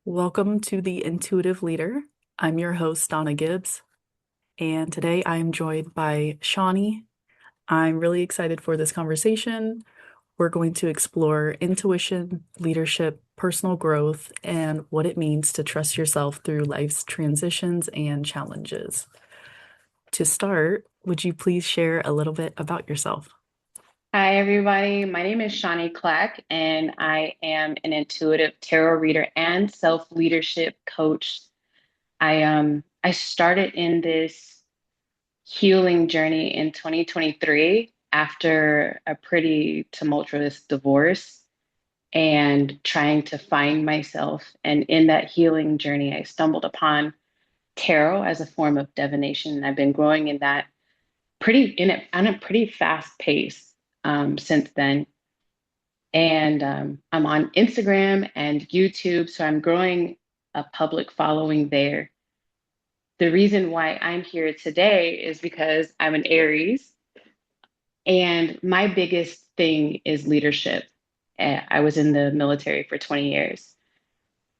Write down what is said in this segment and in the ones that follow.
Welcome to the Intuitive Leader. I'm your host, Donna Gibbs, and today I am joined by Shani. I'm really excited for this conversation. We're going to explore intuition, leadership, personal growth, and what it means to trust yourself through life's transitions and challenges. To start, would you please share a little bit about yourself? Hi, everybody. My name is Shani Clack, and I am an intuitive tarot reader and self-leadership coach. I started in this healing journey in 2023 after a pretty tumultuous divorce and trying to find myself. And in that healing journey, I stumbled upon tarot as a form of divination. And I've been growing in that on a pretty fast pace since then. And I'm on Instagram and YouTube, so I'm growing a public following there. The reason why I'm here today is because I'm an Aries, and my biggest thing is leadership. I was in the military for 20 years.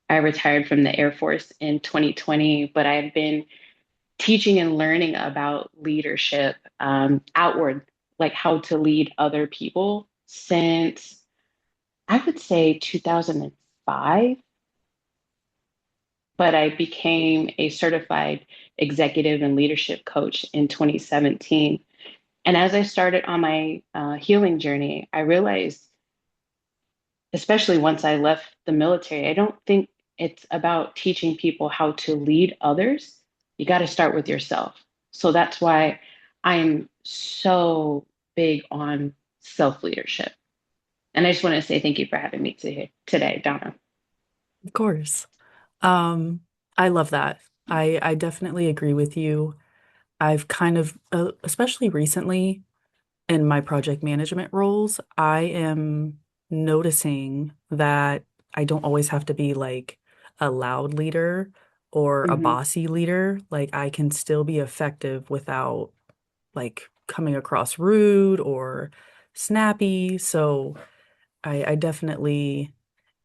I retired from the Air Force in 2020, but I had been teaching and learning about leadership outward, like how to lead other people since I would say 2005, but I became a certified executive and leadership coach in 2017. And as I started on my healing journey, I realized, especially once I left the military, I don't think it's about teaching people how to lead others. You got to start with yourself. So that's why I'm so big on self leadership. And I just want to say thank you for having me today, Donna. Of course. Um, I love that. I definitely agree with you. I've kind of, especially recently, in my project management roles, I am noticing that I don't always have to be like a loud leader or a Hmm. bossy leader. Like I can still be effective without like coming across rude or snappy. So I definitely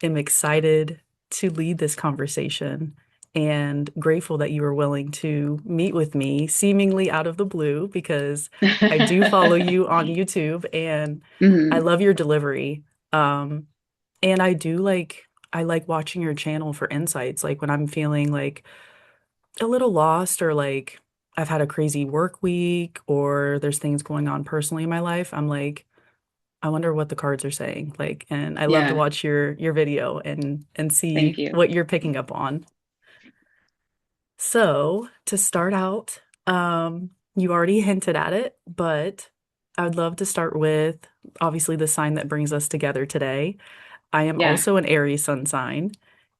am excited to lead this conversation and grateful that you were willing to meet with me seemingly out of the blue because I do follow you on YouTube and I Hmm. love your delivery. Um, and I like watching your channel for insights, like when I'm feeling like a little lost or like I've had a crazy work week or there's things going on personally in my life. I'm like, I wonder what the cards are saying. Like, and I love to Yeah, watch your video and thank see you. what you're picking up on. So, to start out, you already hinted at it, but I would love to start with obviously the sign that brings us together today. I am Yeah. also an Aries sun sign,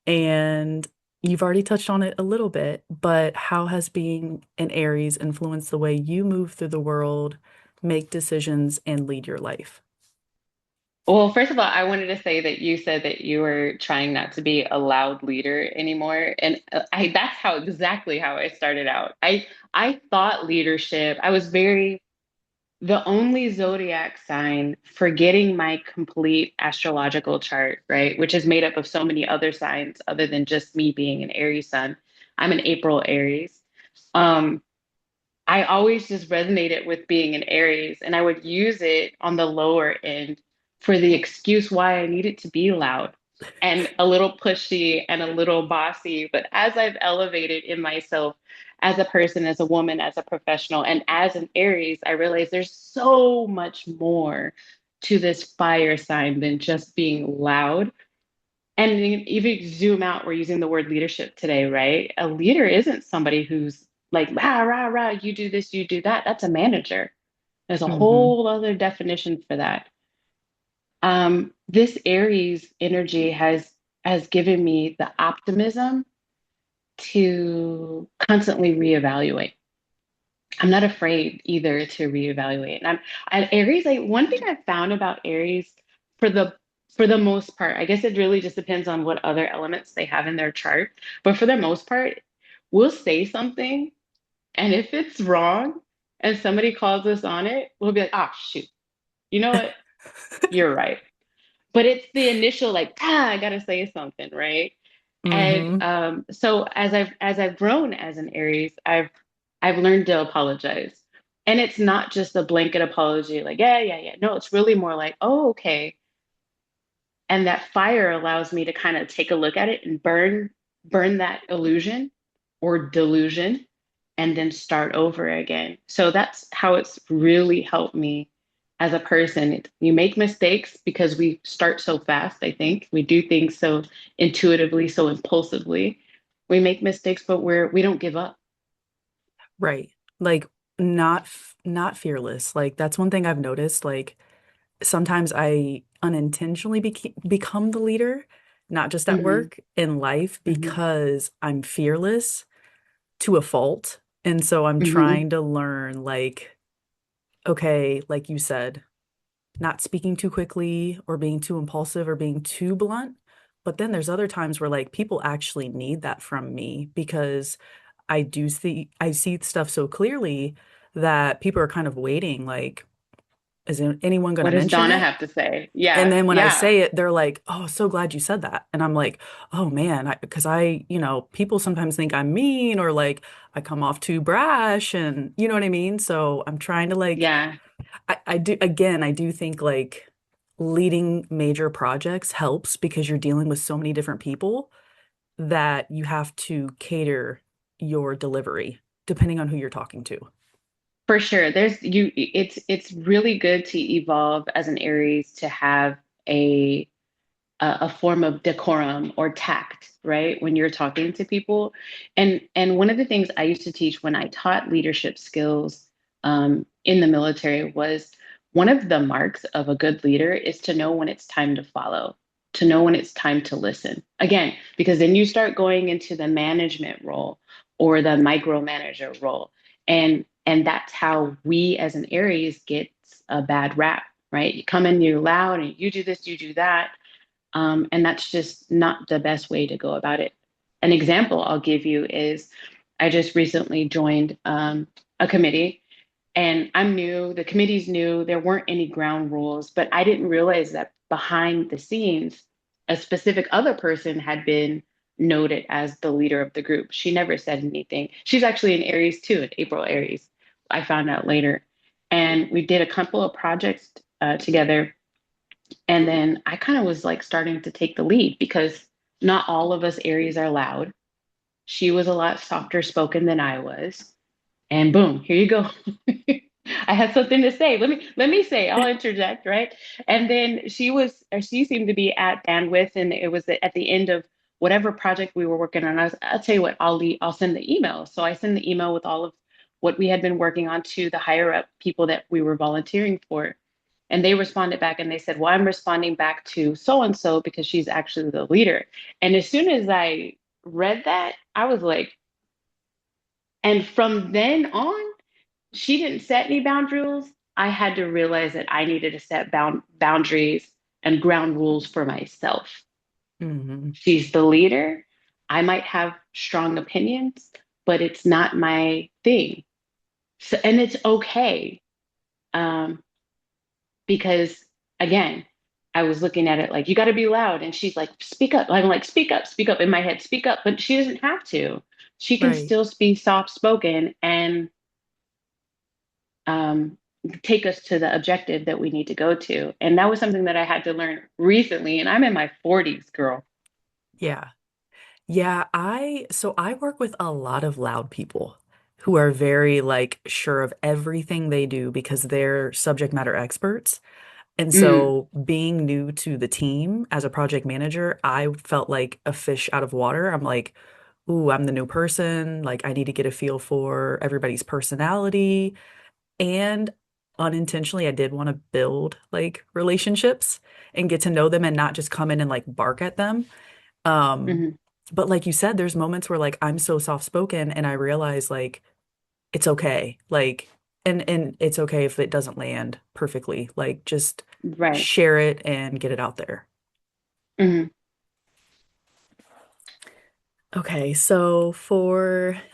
and you've already touched on it a little bit, but how has being an Aries influenced the way you move through the world, make decisions, and lead your life? Well, first of all, I wanted to say that you said that you were trying not to be a loud leader anymore, and that's how exactly how I started out. I thought leadership. I was very the only zodiac sign forgetting my complete astrological chart, right, which is made up of so many other signs other than just me being an Aries sun. I'm an April Aries. Um, I always just resonated with being an Aries, and I would use it on the lower end for the excuse why I needed to be loud and a little pushy and a little bossy. But as I've elevated in myself as a person, as a woman, as a professional, and as an Aries, I realize there's so much more to this fire sign than just being loud. And even if you zoom out, we're using the word leadership today, right? A leader isn't somebody who's like, rah, rah, rah, you do this, you do that. That's a manager. There's a Hmm. whole other definition for that. This Aries energy has given me the optimism to constantly reevaluate. I'm not afraid either to reevaluate. And Aries, like one thing I've found about Aries for the for the most part, I guess it really just depends on what other elements they have in their chart. But for the most part, we'll say something, and if it's wrong and somebody calls us on it, we'll be like, ah, shoot, you know what? You're right. But it's the initial like, ah, I gotta say something, right? And Mm-hmm. so as I've grown as an Aries, I've learned to apologize. And it's not just a blanket apology, like, yeah, yeah, yeah. No, it's really more like, oh, okay. And that fire allows me to kind of take a look at it and burn that illusion or delusion and then start over again. So that's how it's really helped me as a person. You make mistakes because we start so fast, I think. We do things so intuitively, so impulsively. We make mistakes, but we don't give up. Right. Like not fearless. Like that's one thing I've noticed. Like sometimes I unintentionally become the leader, not just at Hmm. work, in life, Hmm. because I'm fearless to a fault. And so I'm Hmm. trying to learn, like, okay, like you said, not speaking too quickly or being too impulsive or being too blunt. But then there's other times where like people actually need that from me because I see stuff so clearly that people are kind of waiting, like, is anyone going What to does mention Donna it? have to say? And Yeah, then when I yeah, say it, they're like, "Oh, so glad you said that." And I'm like, "Oh man," because people sometimes think I'm mean or like I come off too brash, and you know what I mean? So I'm trying to like yeah. I do again, I do think like leading major projects helps because you're dealing with so many different people that you have to cater your delivery depending on who you're talking to. For sure. It's really good to evolve as an Aries to have a a form of decorum or tact, right? When you're talking to people. And one of the things I used to teach when I taught leadership skills in the military was one of the marks of a good leader is to know when it's time to follow, to know when it's time to listen. Again, because then you start going into the management role or the micromanager role. And that's how we as an Aries get a bad rap, right? You come in, you're loud and you do this, you do that, and that's just not the best way to go about it. An example I'll give you is I just recently joined a committee and I'm new, the committee's new, there weren't any ground rules, but I didn't realize that behind the scenes, a specific other person had been noted as the leader of the group. She never said anything. She's actually an Aries too, an April Aries. I found out later. And we did a couple of projects together, and then I kind of was like starting to take the lead because not all of us Aries are loud. She was a lot softer spoken than I was. And boom, here you go. I had something to say. Let me say, I'll interject, right? And then she seemed to be at bandwidth, and it was at the end of whatever project we were working on. I'll tell you what, I'll send the email. So I send the email with all of what we had been working on to the higher up people that we were volunteering for. And they responded back and they said, well, I'm responding back to so and so because she's actually the leader. And as soon as I read that, I was like, and from then on, she didn't set any boundaries. I had to realize that I needed to set boundaries and ground rules for myself. Hmm. She's the leader. I might have strong opinions, but it's not my thing. So, and it's okay. Um, because again, I was looking at it like, you got to be loud. And she's like, speak up. I'm like, speak up in my head, speak up. But she doesn't have to. She can Right. still be soft spoken and um, take us to the objective that we need to go to. And that was something that I had to learn recently. And I'm in my 40s, girl. Yeah. Yeah, I work with a lot of loud people who are very like sure of everything they do because they're subject matter experts. And Mm, so being new to the team as a project manager, I felt like a fish out of water. I'm like, ooh, I'm the new person. Like I need to get a feel for everybody's personality. And unintentionally, I did want to build like relationships and get to know them and not just come in and like bark at them. Um, hmm. but like you said, there's moments where like I'm so soft spoken and I realize like it's okay. Like and it's okay if it doesn't land perfectly. Like just Right. share it and get it out there. Hmm. Okay, so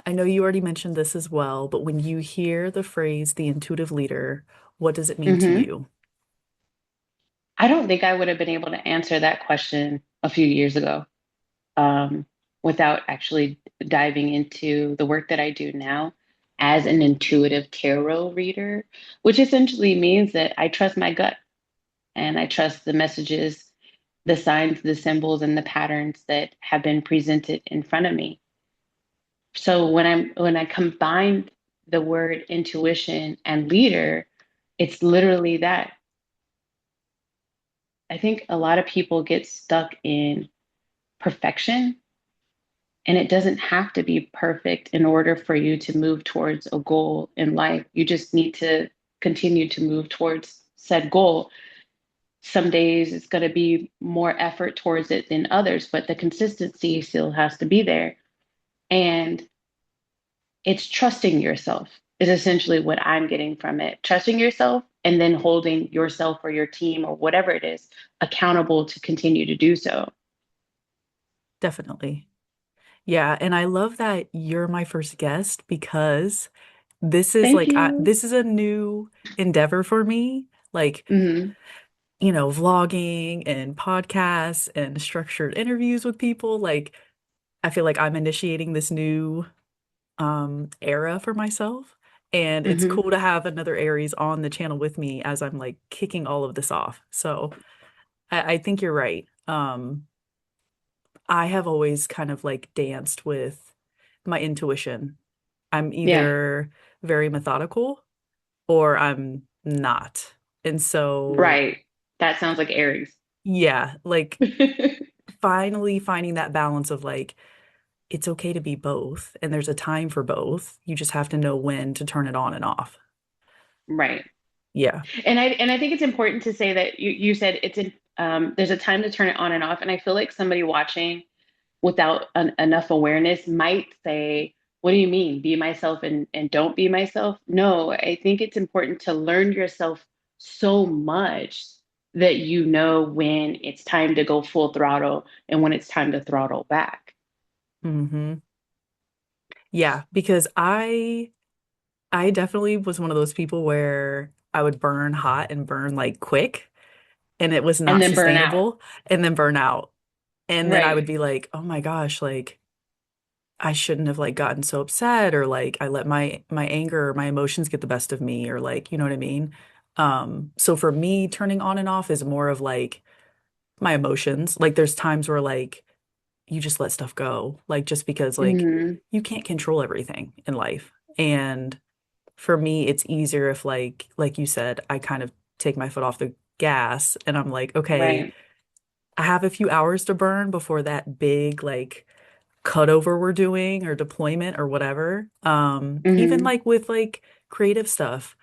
I know you already mentioned this as well, but when you hear the phrase the intuitive leader, what does it mean to Hmm. you? I don't think I would have been able to answer that question a few years ago. without actually diving into the work that I do now as an intuitive tarot reader, which essentially means that I trust my gut and I trust the messages, the signs, the symbols, and the patterns that have been presented in front of me. So when I combine the word intuition and leader, it's literally that. I think a lot of people get stuck in perfection, and it doesn't have to be perfect in order for you to move towards a goal in life. You just need to continue to move towards said goal. Some days it's going to be more effort towards it than others, but the consistency still has to be there. And it's trusting yourself is essentially what I'm getting from it. Trusting yourself and then holding yourself or your team or whatever it is accountable to continue to do so. Definitely. Yeah, and I love that you're my first guest because Thank you. this is a new endeavor for me. Like, Hmm. vlogging and podcasts and structured interviews with people. Like, I feel like I'm initiating this new era for myself. And it's Hmm. cool to have another Aries on the channel with me as I'm like kicking all of this off. So I think you're right. I have always kind of like danced with my intuition. I'm Yeah, either very methodical or I'm not. And so, right. That sounds like Aries. yeah, like finally finding that balance of like, it's okay to be both, and there's a time for both. You just have to know when to turn it on and off. Right. Yeah. And I think it's important to say that you said there's a time to turn it on and off. And I feel like somebody watching without enough awareness might say, what do you mean? Be myself and don't be myself? No, I think it's important to learn yourself so much that you know when it's time to go full throttle and when it's time to throttle back. Hmm. Yeah, because I definitely was one of those people where I would burn hot and burn like quick, and it was And not then burn out. sustainable, and then burn out. And then I Right. would be like, "Oh my gosh, like I shouldn't have like gotten so upset or like I let my anger or my emotions get the best of me or like, you know what I mean?" So for me, turning on and off is more of like my emotions. Like there's times where like you just let stuff go, like just because like Hmm. you can't control everything in life. And for me, it's easier if like you said, I kind of take my foot off the gas and I'm like, okay, Right. I have a few hours to burn before that big like cutover we're doing or deployment or whatever. Even Hmm. like with like creative stuff,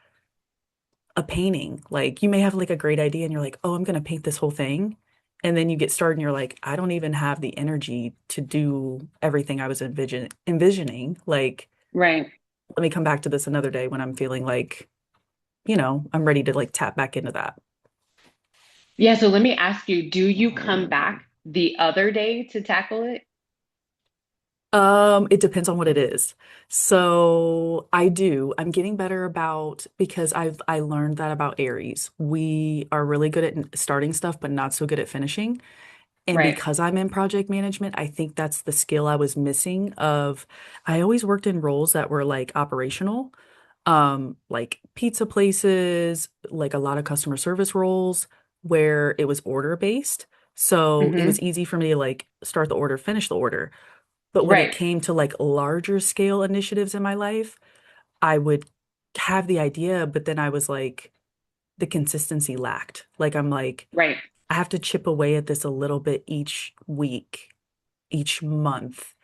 a painting, like you may have like a great idea and you're like, oh, I'm gonna paint this whole thing. And then you get started and you're like, I don't even have the energy to do everything I was envisioning. Like, Right. let me come back to this another day when I'm feeling like, I'm ready to like tap back into that. Yeah, so let me ask you, do you come back the other day to tackle it? It depends on what it is. So I do. I'm getting better about because I learned that about Aries. We are really good at starting stuff, but not so good at finishing. And Right. because I'm in project management, I think that's the skill I was missing of I always worked in roles that were like operational, like pizza places, like a lot of customer service roles where it was order based. So it was Hmm. easy for me to like start the order, finish the order. But when it Right. came to like larger scale initiatives in my life, I would have the idea, but then I was like, the consistency lacked. Like, I'm like, Right. I have to chip away at this a little bit each week, each month,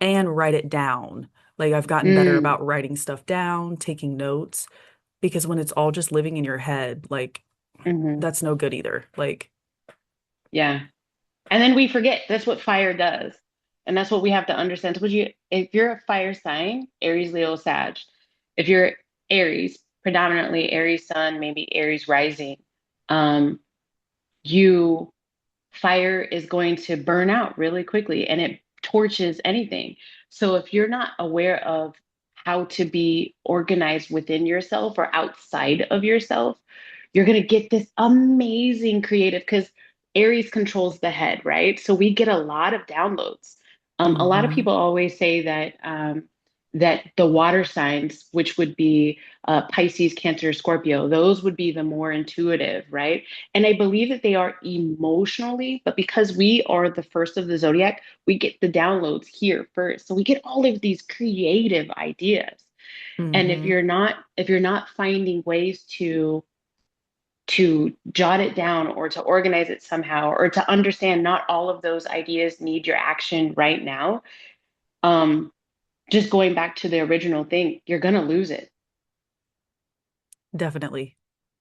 and write it down. Like, I've gotten better Mm. about writing stuff down, taking notes, because when it's all just living in your head, like, Hmm. that's no good either. Like, Yeah. And then we forget that's what fire does. And that's what we have to understand. So if you're a fire sign, Aries, Leo, Sag, if you're Aries, predominantly Aries sun, maybe Aries rising, um, you fire is going to burn out really quickly and it torches anything. So if you're not aware of how to be organized within yourself or outside of yourself, you're going to get this amazing creative because Aries controls the head, right? So we get a lot of downloads. A lot of Mm-hmm. people always say that that the water signs, which would be Pisces, Cancer, Scorpio, those would be the more intuitive, right? And I believe that they are emotionally, but because we are the first of the zodiac, we get the downloads here first. So we get all of these creative ideas. And Mm-hmm. if you're not finding ways to jot it down or to organize it somehow or to understand not all of those ideas need your action right now, um, just going back to the original thing, you're gonna lose it. Definitely.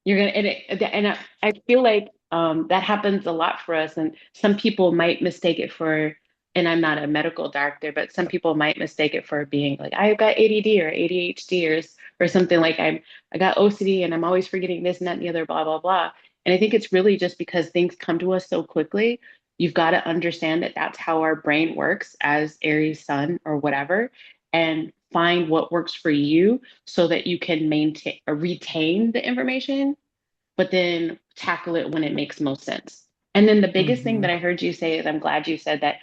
You're gonna and I feel like that happens a lot for us, and some people might mistake it for. And I'm not a medical doctor, but some people might mistake it for being like I've got ADD or ADHD or something like I got OCD and I'm always forgetting this and that and the other, blah blah blah. And I think it's really just because things come to us so quickly. You've got to understand that that's how our brain works as Aries sun or whatever, and find what works for you so that you can maintain or retain the information, but then tackle it when it makes most sense. And then the biggest thing Mm-hmm. that I heard you say is I'm glad you said that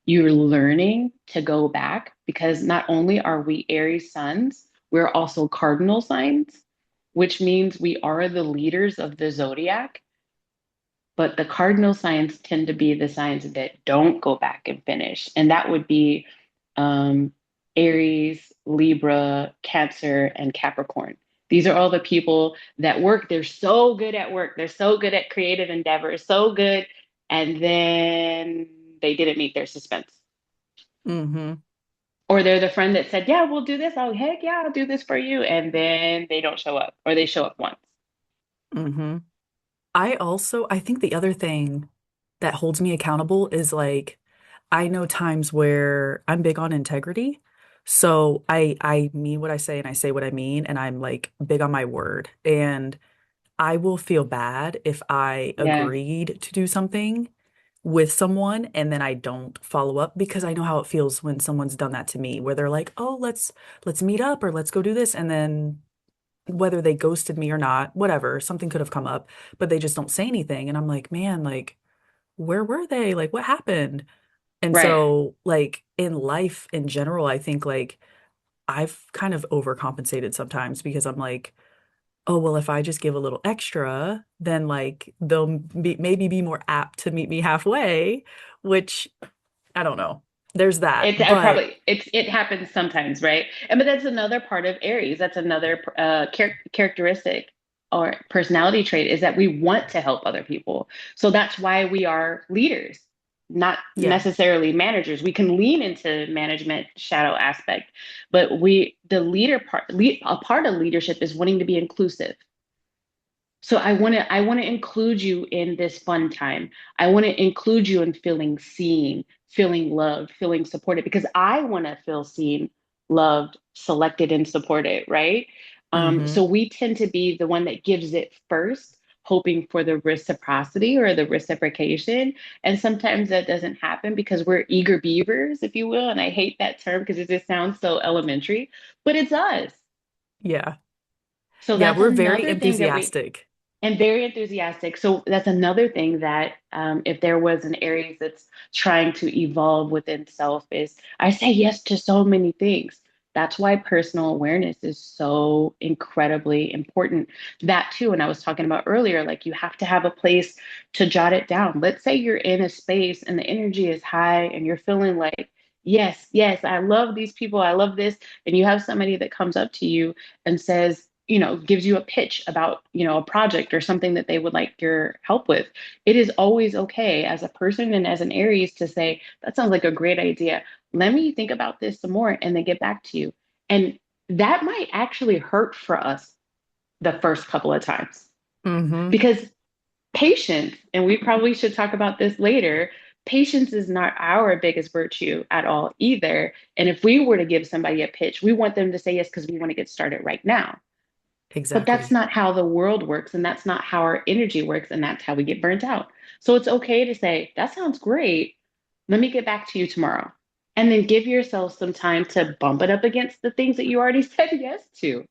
you're learning to go back because not only are we Aries suns, we're also cardinal signs, which means we are the leaders of the zodiac. But the cardinal signs tend to be the signs that don't go back and finish. And that would be um, Aries, Libra, Cancer, and Capricorn. These are all the people that work. They're so good at work. They're so good at creative endeavors, so good. And then they didn't meet their suspense. Mm-hmm. Or they're the friend that said, yeah, we'll do this. Oh, heck yeah, I'll do this for you. And then they don't show up or they show up once. Mm-hmm. I think the other thing that holds me accountable is like, I know times where I'm big on integrity. So I mean what I say and I say what I mean, and I'm like big on my word. And I will feel bad if I Yeah, agreed to do something with someone and then I don't follow up because I know how it feels when someone's done that to me, where they're like, "Oh, let's meet up or let's go do this." And then whether they ghosted me or not, whatever, something could have come up, but they just don't say anything. And I'm like, man, like, where were they? Like, what happened? And right. so, like, in life in general, I think like I've kind of overcompensated sometimes because I'm like, oh, well, if I just give a little extra, then like maybe be more apt to meet me halfway, which I don't know. There's that. It's I But probably it happens sometimes, right? And but that's another part of Aries. That's another characteristic or personality trait is that we want to help other people. So that's why we are leaders, not yeah. necessarily managers. We can lean into management shadow aspect, but the leader a part of leadership is wanting to be inclusive. So I want to include you in this fun time. I want to include you in feeling seen, feeling loved, feeling supported because I want to feel seen, loved, selected, and supported, right? So Mm-hmm. we tend to be the one that gives it first, hoping for the reciprocity or the reciprocation. And sometimes that doesn't happen because we're eager beavers, if you will. And I hate that term because it just sounds so elementary, but it's us. Yeah. So Yeah, that's we're very another thing that we enthusiastic. and very enthusiastic. So that's another thing that if there was an Aries that's trying to evolve within self is I say yes to so many things. That's why personal awareness is so incredibly important. That too, and I was talking about earlier, like you have to have a place to jot it down. Let's say you're in a space and the energy is high and you're feeling like, yes, yes, I love these people, I love this. And you have somebody that comes up to you and says, gives you a pitch about, a project or something that they would like your help with. It is always okay as a person and as an Aries to say, that sounds like a great idea. Let me think about this some more and then get back to you. And that might actually hurt for us the first couple of times Mm-hmm. because patience, and we probably should talk about this later. Patience is not our biggest virtue at all either. And if we were to give somebody a pitch, we want them to say yes because we want to get started right now. But that's Exactly. not how the world works, and that's not how our energy works, and that's how we get burnt out. So it's okay to say, that sounds great. Let me get back to you tomorrow. And then give yourself some time to bump it up against the things that you already said yes to.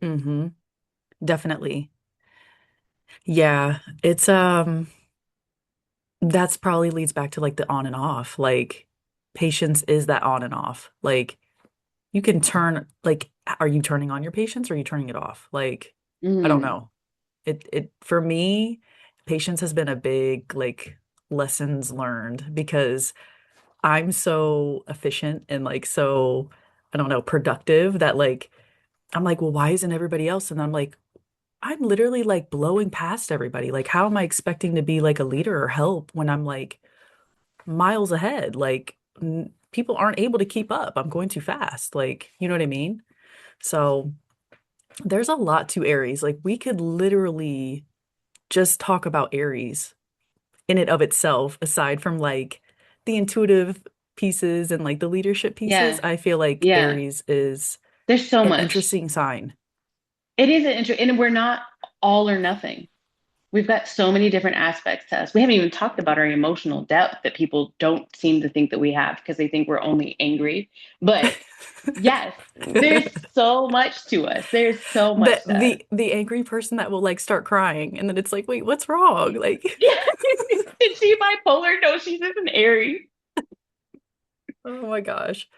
Mm-hmm. Definitely. Yeah. It's that's probably leads back to like the on and off. Like patience is that on and off. Like you can turn like are you turning on your patience or are you turning it off? Like I don't Mm, know. It for me, patience has been a big like lessons learned because I'm so efficient and like so I don't know, productive that like I'm like, well, why isn't everybody else? And I'm like, I'm literally like blowing past everybody. Like, how am I expecting to be like a leader or help when I'm like miles ahead? Like, people aren't able to keep up. I'm going too fast. Like, you know what I mean? So there's a lot to Aries. Like, we could literally just talk about Aries in and of itself, aside from like the intuitive pieces and like the leadership pieces. yeah, I feel like yeah. Aries is There's so an much. interesting sign. It is an interesting, and we're not all or nothing. We've got so many different aspects to us. We haven't even talked about our emotional depth that people don't seem to think that we have because they think we're only angry. But yes, there's so much to us. There's so the much to us. the the angry person that will like start crying and then it's like, wait, what's wrong? Like, Yeah. Is she bipolar? No, she's just an Aries. oh my gosh.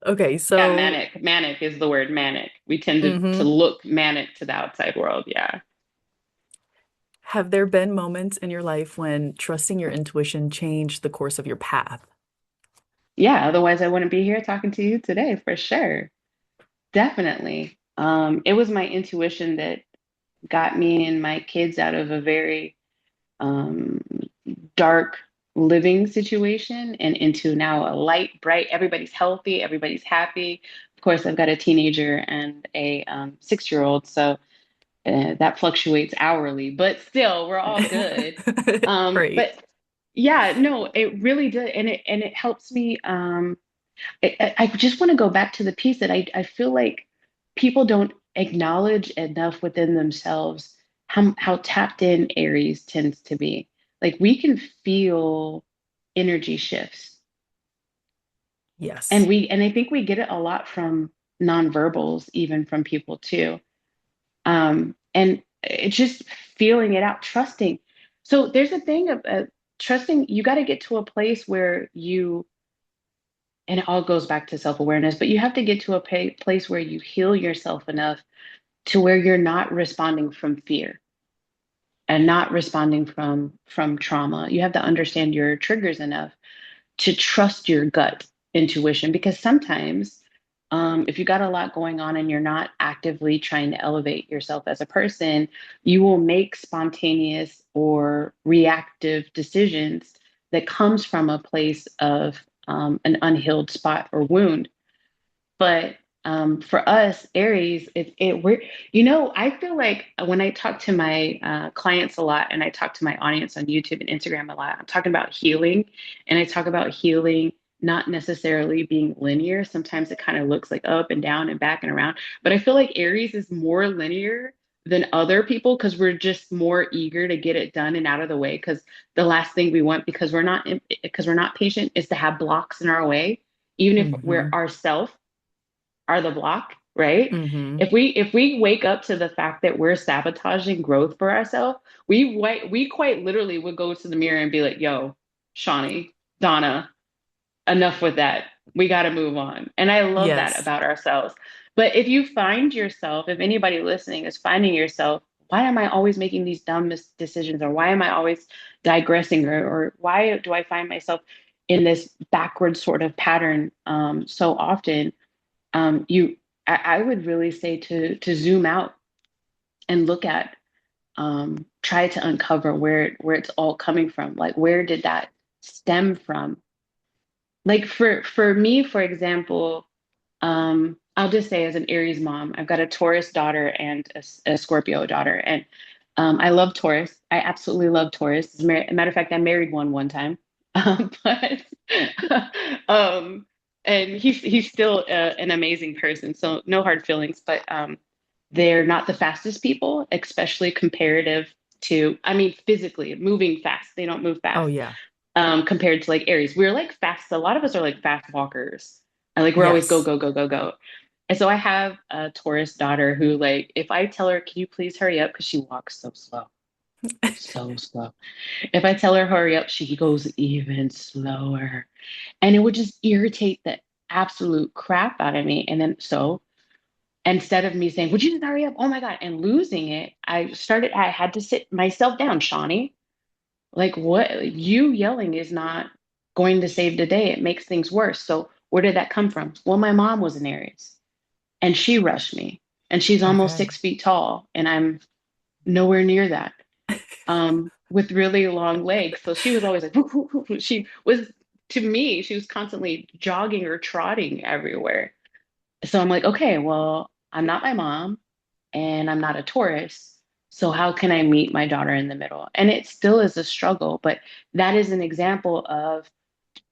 Okay, Yeah, so manic. Manic is the word manic. We tend to mhm. look manic to the outside world. Yeah. Have there been moments in your life when trusting your intuition changed the course of your path? Yeah. Otherwise, I wouldn't be here talking to you today for sure. Definitely. It was my intuition that got me and my kids out of a very um, dark living situation and into now a light, bright, everybody's healthy, everybody's happy. Of course, I've got a teenager and a 6-year-old, so that fluctuates hourly, but still, we're all good. Great. But yeah, no, it really did, and it helps me. I just want to go back to the piece that I feel like people don't acknowledge enough within themselves how tapped in Aries tends to be. Like we can feel energy shifts. Yes. And I think we get it a lot from nonverbals, even from people too. And it's just feeling it out, trusting. So there's a thing of trusting, you got to get to a place where you and it all goes back to self-awareness, but you have to get to a place where you heal yourself enough to where you're not responding from fear and not responding from trauma. You have to understand your triggers enough to trust your gut intuition because sometimes if you got a lot going on and you're not actively trying to elevate yourself as a person, you will make spontaneous or reactive decisions that comes from a place of an unhealed spot or wound. But for us, Aries, we're, I feel like when I talk to my clients a lot and I talk to my audience on YouTube and Instagram a lot, I'm talking about healing. And I talk about healing not necessarily being linear. Sometimes it kind of looks like up and down and back and around. But I feel like Aries is more linear than other people because we're just more eager to get it done and out of the way. Because the last thing we want, because we're not patient, is to have blocks in our way, even if we're Mm-hmm. ourselves are the block, right? Mm-hmm. If we wake up to the fact that we're sabotaging growth for ourselves, we quite literally would go to the mirror and be like, "Yo, Shani, Donna, enough with that. We got to move on." And I love that Yes. about ourselves. But if you find yourself, if anybody listening is finding yourself, why am I always making these dumb decisions, or why am I always digressing, or why do I find myself in this backward sort of pattern so often? You I would really say to zoom out and look at try to uncover where it's all coming from. Like where did that stem from? Like for me, for example, I'll just say as an Aries mom, I've got a Taurus daughter and a Scorpio daughter, and I love Taurus. I absolutely love Taurus. As a matter of fact, I married one time, but um, and he's still an amazing person. So no hard feelings, but they're not the fastest people, especially comparative to, I mean, physically moving fast. They don't move Oh fast yeah. compared to like Aries. We're like fast. A lot of us are like fast walkers. And like we're always go, Yes. go, go, go, go. And so I have a Taurus daughter who, like, if I tell her, "Can you please hurry up?" Because she walks so slow. So slow. If I tell her hurry up, she goes even slower. And it would just irritate the absolute crap out of me. And then so instead of me saying, would you just hurry up? Oh my God, and losing it, I had to sit myself down, Shawnee. Like what you yelling is not going to save the day. It makes things worse. So where did that come from? Well, my mom was an Aries and she rushed me. And she's almost Okay. 6 feet tall, and I'm nowhere near that. With really long legs. So she was always like, "Whoo, whoo, whoo, whoo." She was, to me, she was constantly jogging or trotting everywhere. So I'm like, okay, well, I'm not my mom and I'm not a Taurus. So how can I meet my daughter in the middle? And it still is a struggle, but that is an example of,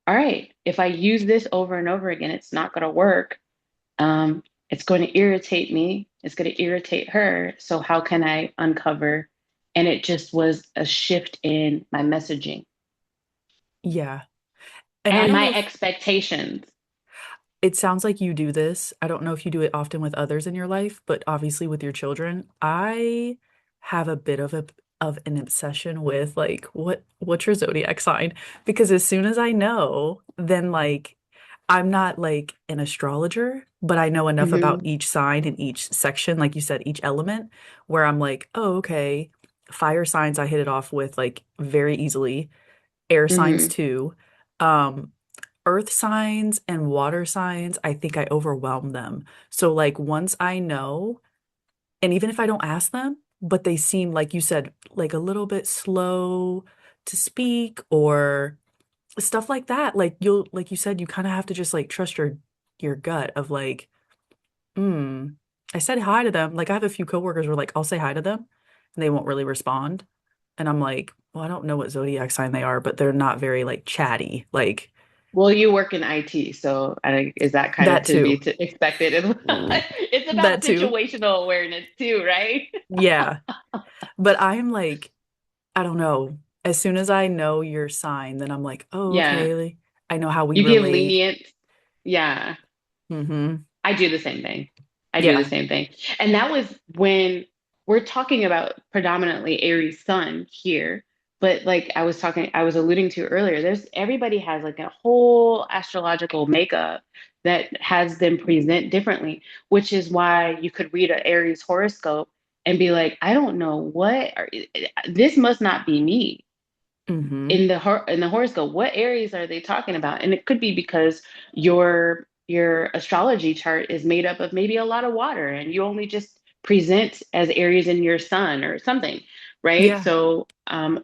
all right, if I use this over and over again, it's not going to work. It's going to irritate me. It's going to irritate her. So how can I uncover? And it just was a shift in my messaging Yeah. And I and don't my know if expectations. it sounds like you do this. I don't know if you do it often with others in your life, but obviously with your children, I have a bit of an obsession with like what's your zodiac sign? Because as soon as I know, then like I'm not like an astrologer, but I know enough about Hmm. each sign and each section, like you said, each element, where I'm like, oh, okay, fire signs I hit it off with like very easily, air signs Hmm. too. Earth signs and water signs, I think I overwhelm them. So like once I know, and even if I don't ask them, but they seem like you said, like a little bit slow to speak or stuff like that, like you'll like you said, you kind of have to just like trust your gut of like, hmm, I said hi to them. Like I have a few coworkers where like I'll say hi to them and they won't really respond. And I'm like, well, I don't know what zodiac sign they are, but they're not very like chatty. Like Well, you work in IT, so I think is that kind of that to be too. to expected as well. It's about That too. situational awareness too, right? Yeah. But I'm like, I don't know. As soon as I know your sign, then I'm like, oh, Yeah. okay. Like, I know how we You give relate. lenient. Yeah. Hmm. I do the same thing. I do the Yeah. same thing. And that was when we're talking about predominantly Aries sun here. But like I was alluding to earlier, there's everybody has like a whole astrological makeup that has them present differently, which is why you could read an Aries horoscope and be like, I don't know this must not be me Hmm. in the horoscope. What areas are they talking about? And it could be because your astrology chart is made up of maybe a lot of water and you only just present as areas in your sun or something, right? Yeah. So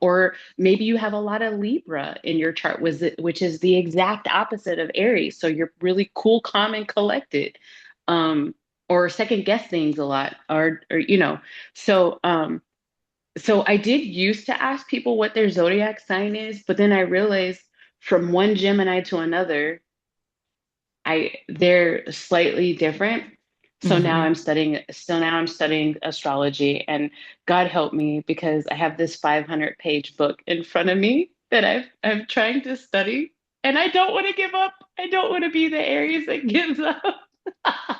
or maybe you have a lot of Libra in your chart, which is the exact opposite of Aries, so you're really cool, calm, and collected, or second guess things a lot, or so I did used to ask people what their zodiac sign is, but then I realized from one Gemini to another, they're slightly different. Hmm. So now I'm studying astrology, and God help me because I have this 500-page book in front of me that I'm trying to study, and I don't want to give up. I don't want to be the Aries that gives up.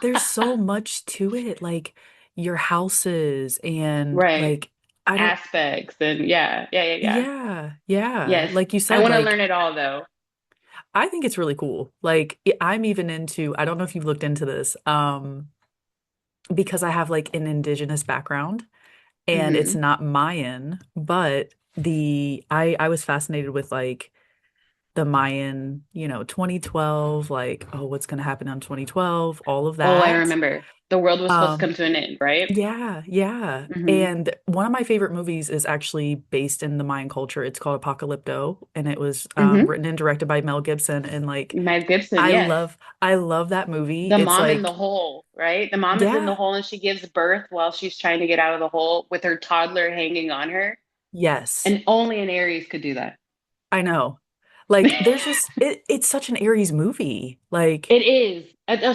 There's so much to it, like your houses and Right. like, I don't, Aspects and yeah. yeah, yeah. Yes. Like you I said, want to learn like, it all though. I think it's really cool. Like, I'm even into, I don't know if you've looked into this, because I have like an indigenous background. And it's Hmm. not Mayan, but I was fascinated with like the Mayan, 2012, like, oh, what's gonna happen on 2012, all of Oh, I that. remember. The world was supposed to Um, come to an end, right? yeah, yeah. Hmm. And one of my favorite movies is actually based in the Mayan culture. It's called Apocalypto, and it was Hmm. written and directed by Mel Gibson. And like, Mel Gibson, I yes. love, I love that movie. The It's mom in the like, hole, right? The mom is in the yeah, hole and she gives birth while she's trying to get out of the hole with her toddler hanging on her. yes, And only an Aries could do that. I know. Like, there's just it's such an Aries movie. Like, It is.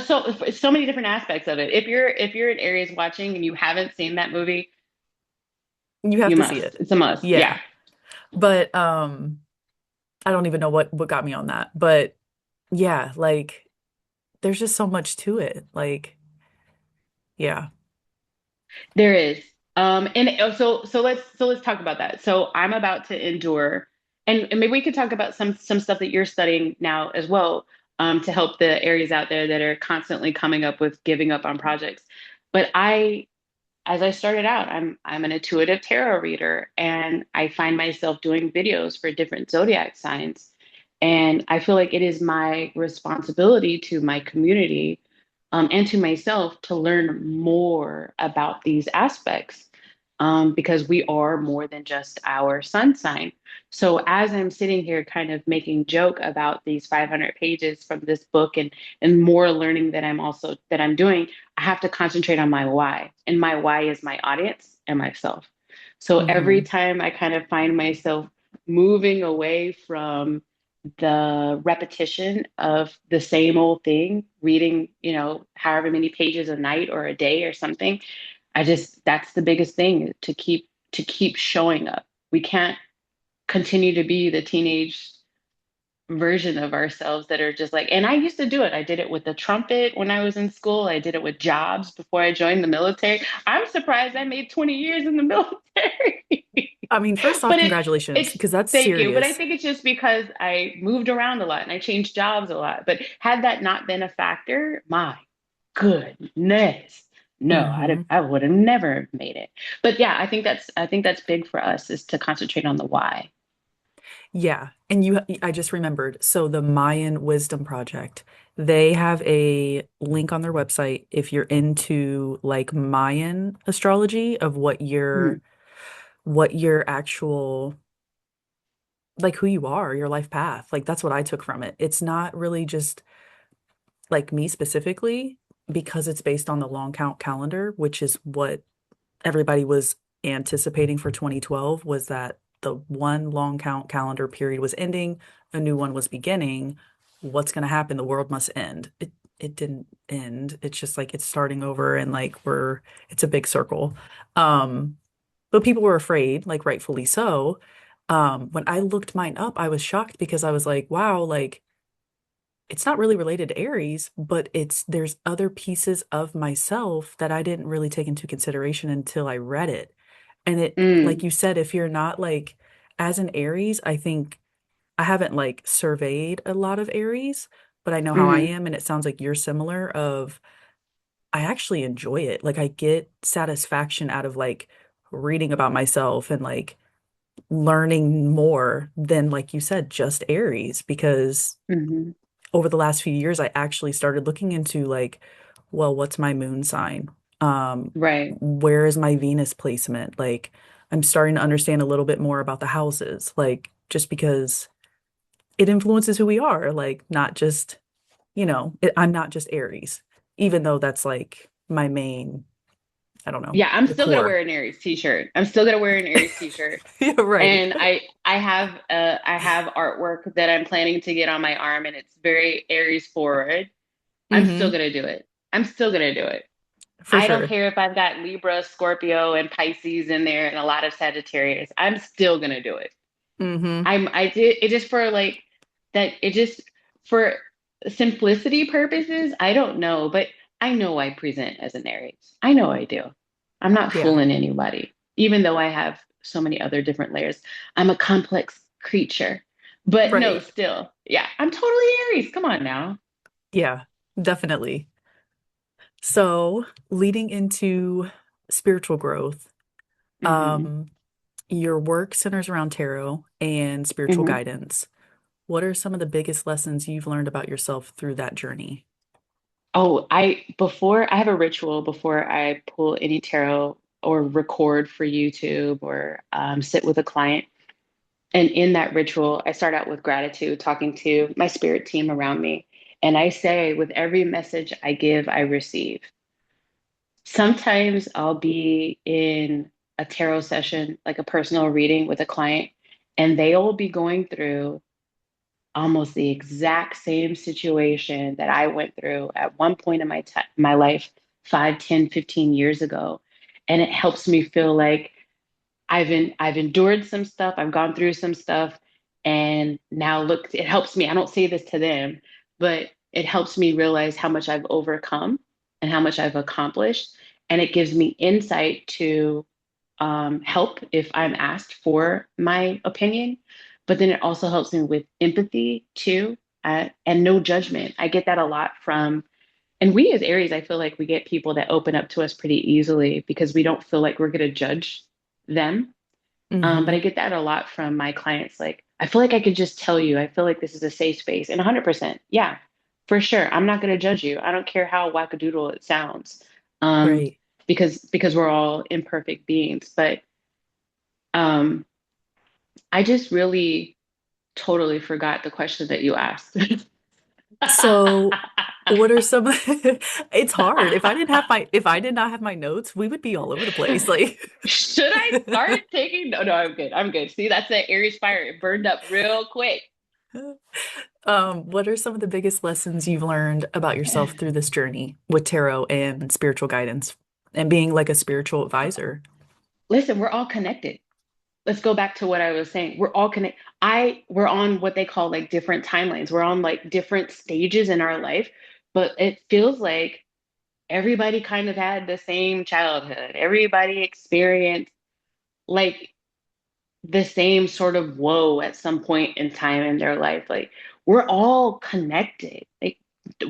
So many different aspects of it. If you're an Aries watching and you haven't seen that movie, you have you to see must. it. It's a must. Yeah. Yeah. But I don't even know what got me on that. But yeah, like there's just so much to it. Like, yeah. There is. And so let's talk about that. So I'm about to endure, and maybe we could talk about some stuff that you're studying now as well, to help the Aries out there that are constantly coming up with giving up on projects. But as I started out, I'm an intuitive tarot reader, and I find myself doing videos for different zodiac signs. And I feel like it is my responsibility to my community, and to myself to learn more about these aspects, because we are more than just our sun sign. So as I'm sitting here kind of making joke about these 500 pages from this book, and more learning that I'm doing, I have to concentrate on my why. And my why is my audience and myself. So every Hmm. time I kind of find myself moving away from the repetition of the same old thing, reading, however many pages a night or a day or something, that's the biggest thing, to keep showing up. We can't continue to be the teenage version of ourselves that are just like, and I used to do it. I did it with the trumpet when I was in school. I did it with jobs before I joined the military. I'm surprised I made 20 years in the military. I mean, first off, But congratulations, it's because that's thank you. But I serious. think it's just because I moved around a lot and I changed jobs a lot. But had that not been a factor, my goodness. No, Hmm. I would have never made it. But yeah, I think that's big for us, is to concentrate on the why. Yeah. And I just remembered. So the Mayan Wisdom Project, they have a link on their website if you're into like Mayan astrology of Mm, what your actual, like who you are, your life path. Like that's what I took from it. It's not really just like me specifically because it's based on the long count calendar, which is what everybody was anticipating for 2012, was that the one long count calendar period was ending, a new one was beginning. What's going to happen? The world must end. It didn't end. It's just like it's starting over and like it's a big circle. Um, but people were afraid, like rightfully so. When I looked mine up, I was shocked because I was like, wow, like it's not really related to Aries, but there's other pieces of myself that I didn't really take into consideration until I read it. And like mm, you said, if you're not like, as an Aries, I think I haven't like surveyed a lot of Aries, but I know how I mm, am. And it sounds like you're similar of, I actually enjoy it. Like I get satisfaction out of like reading about myself and like learning more than, like you said, just Aries, because mm. over the last few years, I actually started looking into like, well, what's my moon sign? Right. Where is my Venus placement? Like, I'm starting to understand a little bit more about the houses, like, just because it influences who we are, like, not just, I'm not just Aries, even though that's like my main, I don't know, Yeah, I'm the still gonna core. wear an Aries t-shirt. I'm still gonna wear an Aries t-shirt. Yeah, right. And I have artwork that I'm planning to get on my arm, and it's very Aries forward. I'm still Hmm. gonna do it. I'm still gonna do it. For I don't sure. care if I've got Libra, Scorpio, and Pisces in there and a lot of Sagittarius. I'm still gonna do it. Hmm. I did it just for like that, it just for simplicity purposes. I don't know, but I know I present as an Aries. I know I do. I'm not Yeah, fooling anybody, even though I have so many other different layers. I'm a complex creature. But no, right. still, yeah, I'm totally Aries. Come on now. Yeah, definitely. So, leading into spiritual growth, Hmm. um, your work centers around tarot and spiritual Hmm. guidance. What are some of the biggest lessons you've learned about yourself through that journey? Oh, I have a ritual before I pull any tarot or record for YouTube or sit with a client. And in that ritual, I start out with gratitude, talking to my spirit team around me. And I say, with every message I give, I receive. Sometimes I'll be in a tarot session, like a personal reading with a client, and they will be going through almost the exact same situation that I went through at one point in my life, 5, 10, 15 years ago. And it helps me feel like I've endured some stuff, I've gone through some stuff, and now look, it helps me. I don't say this to them, but it helps me realize how much I've overcome and how much I've accomplished. And it gives me insight to help if I'm asked for my opinion, but then it also helps me with empathy too, and no judgment. I get that a lot from, and we as Aries, I feel like we get people that open up to us pretty easily because we don't feel like we're going to judge them. But I Hmm. get that a lot from my clients. Like, I feel like I could just tell you, I feel like this is a safe space. And 100%, yeah, for sure. I'm not going to judge you. I don't care how wackadoodle it sounds. Um, Right. because we're all imperfect beings. But um, I just really totally forgot the question that you asked. So what are some it's hard. If I did not have my notes, we would be all over the place. Like Should I start taking? No, no, I'm good. I'm good. See, that's the Aries fire. It burned up real quick. what are some of the biggest lessons you've learned about yourself through this journey with tarot and spiritual guidance and being like a spiritual advisor? Listen, we're all connected. Let's go back to what I was saying. We're all connected. We're on what they call like different timelines. We're on like different stages in our life, but it feels like everybody kind of had the same childhood. Everybody experienced like the same sort of woe at some point in time in their life. Like we're all connected. Like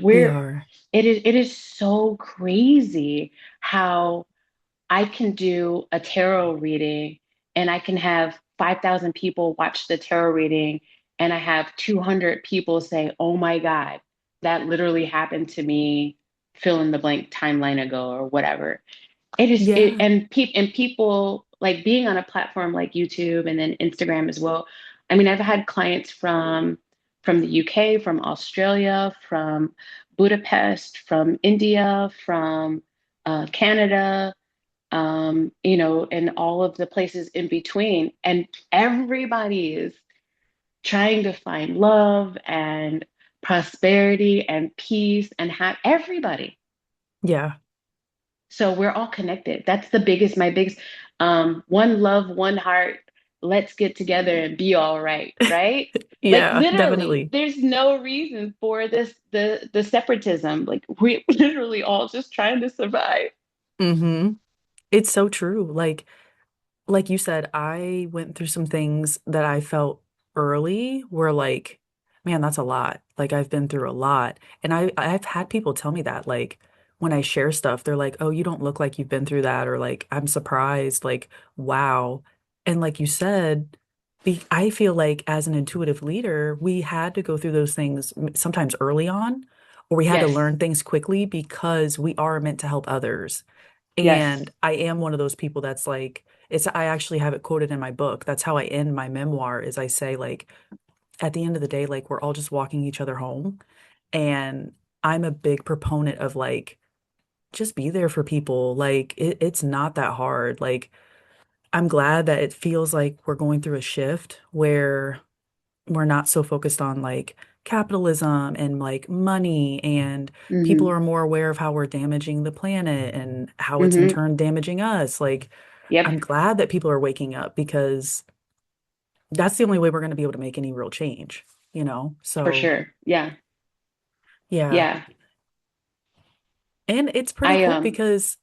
We we're are. it is so crazy how I can do a tarot reading and I can have 5,000 people watch the tarot reading and I have 200 people say, "Oh my God, that literally happened to me fill in the blank timeline ago," or whatever. It is it Yeah. and people like being on a platform like YouTube and then Instagram as well. I mean, I've had clients from the UK, from Australia, from Budapest, from India, from Canada, and all of the places in between. And everybody is trying to find love and prosperity and peace and have everybody. Yeah. So we're all connected. That's my biggest, one love, one heart. Let's get together and be all right, right? Like Yeah, literally, definitely. there's no reason for the separatism. Like we literally all just trying to survive. Hmm. It's so true. Like you said, I went through some things that I felt early were like, man, that's a lot. Like I've been through a lot. And I've had people tell me that like when I share stuff, they're like, "Oh, you don't look like you've been through that," or like, "I'm surprised." Like, wow. And like you said, I feel like as an intuitive leader, we had to go through those things sometimes early on, or we had to Yes, learn things quickly because we are meant to help others. yes. And I am one of those people that's like, I actually have it quoted in my book. That's how I end my memoir is I say like at the end of the day, like we're all just walking each other home. And I'm a big proponent of like just be there for people. Like it's not that hard. Like I'm glad that it feels like we're going through a shift where we're not so focused on like capitalism and like money and people Mm-hmm. are more aware of how we're damaging the planet and how it's in Mm-hmm. turn damaging us. Like Yep, I'm glad that people are waking up because that's the only way we're going to be able to make any real change, you know? for So, sure. Yeah, yeah. yeah. And it's pretty I cool because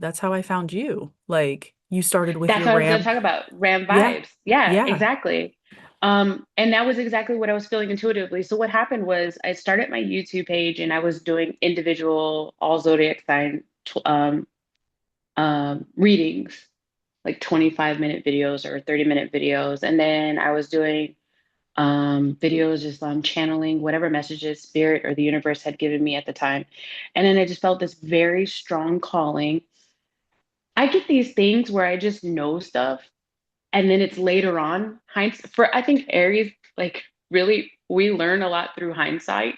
that's how I found you. Like you started with That's your what I was going to ram. talk about. Ram Yeah. vibes. Yeah, Yeah. exactly. And that was exactly what I was feeling intuitively. So what happened was I started my YouTube page and I was doing individual all zodiac sign readings, like 25-minute videos or 30-minute videos. And then I was doing videos just on channeling whatever messages spirit or the universe had given me at the time. And then I just felt this very strong calling. I get these things where I just know stuff and then it's later on for I think Aries like really we learn a lot through hindsight,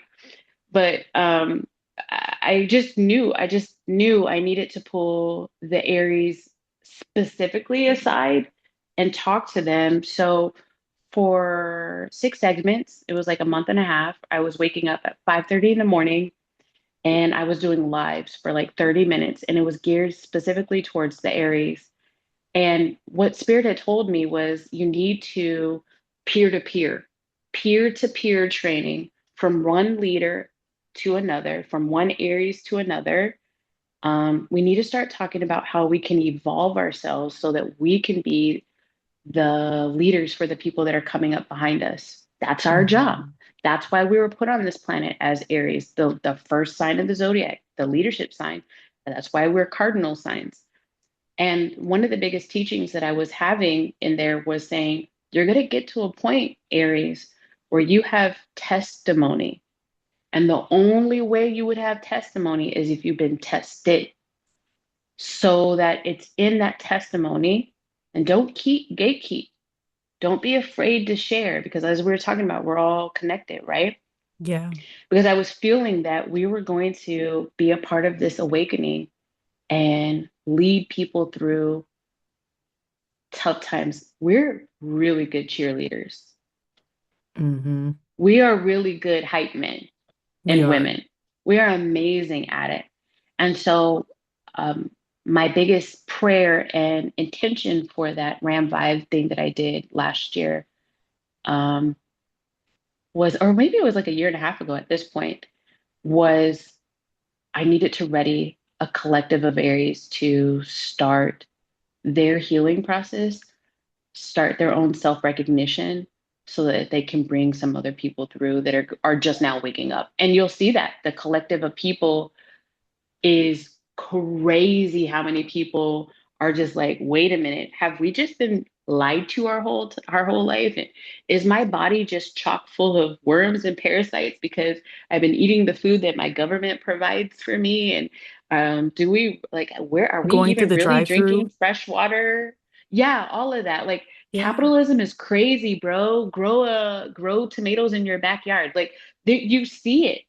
but I just knew I needed to pull the Aries specifically aside and talk to them. So for 6 segments, it was like a month and a half. I was waking up at 5:30 in the morning and I was doing lives for like 30 minutes and it was geared specifically towards the Aries. And what Spirit had told me was you need to peer to peer training from one leader to another, from one Aries to another. We need to start talking about how we can evolve ourselves so that we can be the leaders for the people that are coming up behind us. That's our job. Hmm. That's why we were put on this planet as Aries, the first sign of the zodiac, the leadership sign. And that's why we're cardinal signs. And one of the biggest teachings that I was having in there was saying, you're going to get to a point, Aries, where you have testimony. And the only way you would have testimony is if you've been tested, so that it's in that testimony. And don't keep gatekeep. Don't be afraid to share, because as we were talking about, we're all connected, right? Yeah. Because I was feeling that we were going to be a part of this awakening and lead people through tough times. We're really good cheerleaders. Hmm. We are really good hype men We and are. women. We are amazing at it. And so, my biggest prayer and intention for that Ram Vibe thing that I did last year, um, was, or maybe it was like a year and a half ago at this point, was I needed to ready a collective of Aries to start their healing process, start their own self-recognition so that they can bring some other people through that are just now waking up. And you'll see that the collective of people is crazy how many people are just like, wait a minute, have we just been lied to our whole life? Is my body just chock full of worms and parasites because I've been eating the food that my government provides for me? And do we like, where are we Going through even the really drive-through. drinking fresh water? Yeah, all of that. Like Yeah. capitalism is crazy, bro. Grow tomatoes in your backyard. Like you see it.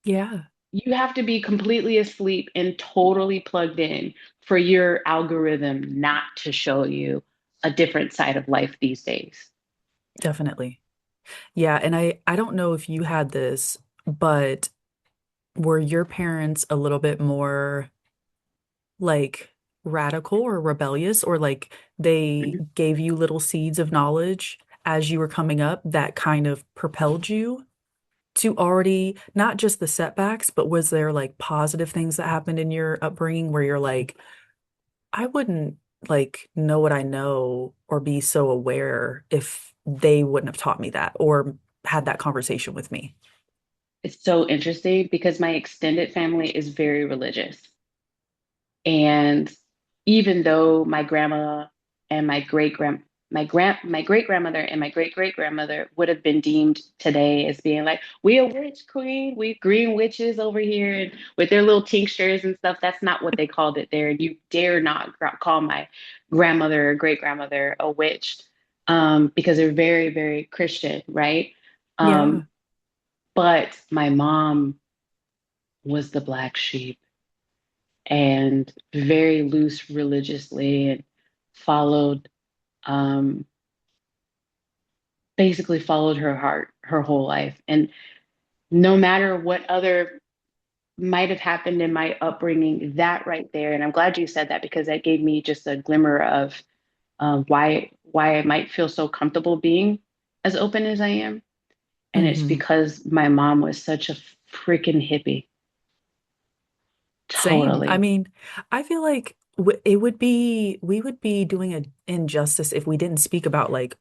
Yeah. You have to be completely asleep and totally plugged in for your algorithm not to show you a different side of life these days. Definitely. Yeah, and I don't know if you had this, but were your parents a little bit more like radical or rebellious, or like they Mhm. gave you little seeds of knowledge as you were coming up that kind of propelled you to already not just the setbacks, but was there like positive things that happened in your upbringing where you're like, I wouldn't like know what I know or be so aware if they wouldn't have taught me that or had that conversation with me. It's so interesting because my extended family is very religious. And even though my grandma and my great grandmother and my great great grandmother would have been deemed today as being like, we a witch queen, we green witches over here, and with their little tinctures and stuff. That's not what they called it there. You dare not call my grandmother or great grandmother a witch, because they're very, very Christian, right? Yeah, Um, but my mom was the black sheep and very loose religiously and followed, um, basically followed her heart her whole life. And no matter what other might have happened in my upbringing, that right there, and I'm glad you said that because that gave me just a glimmer of why I might feel so comfortable being as open as I am. And it's hmm. because my mom was such a freaking hippie. Same. I Totally. mean, I feel like it would be, we would be doing an injustice if we didn't speak about like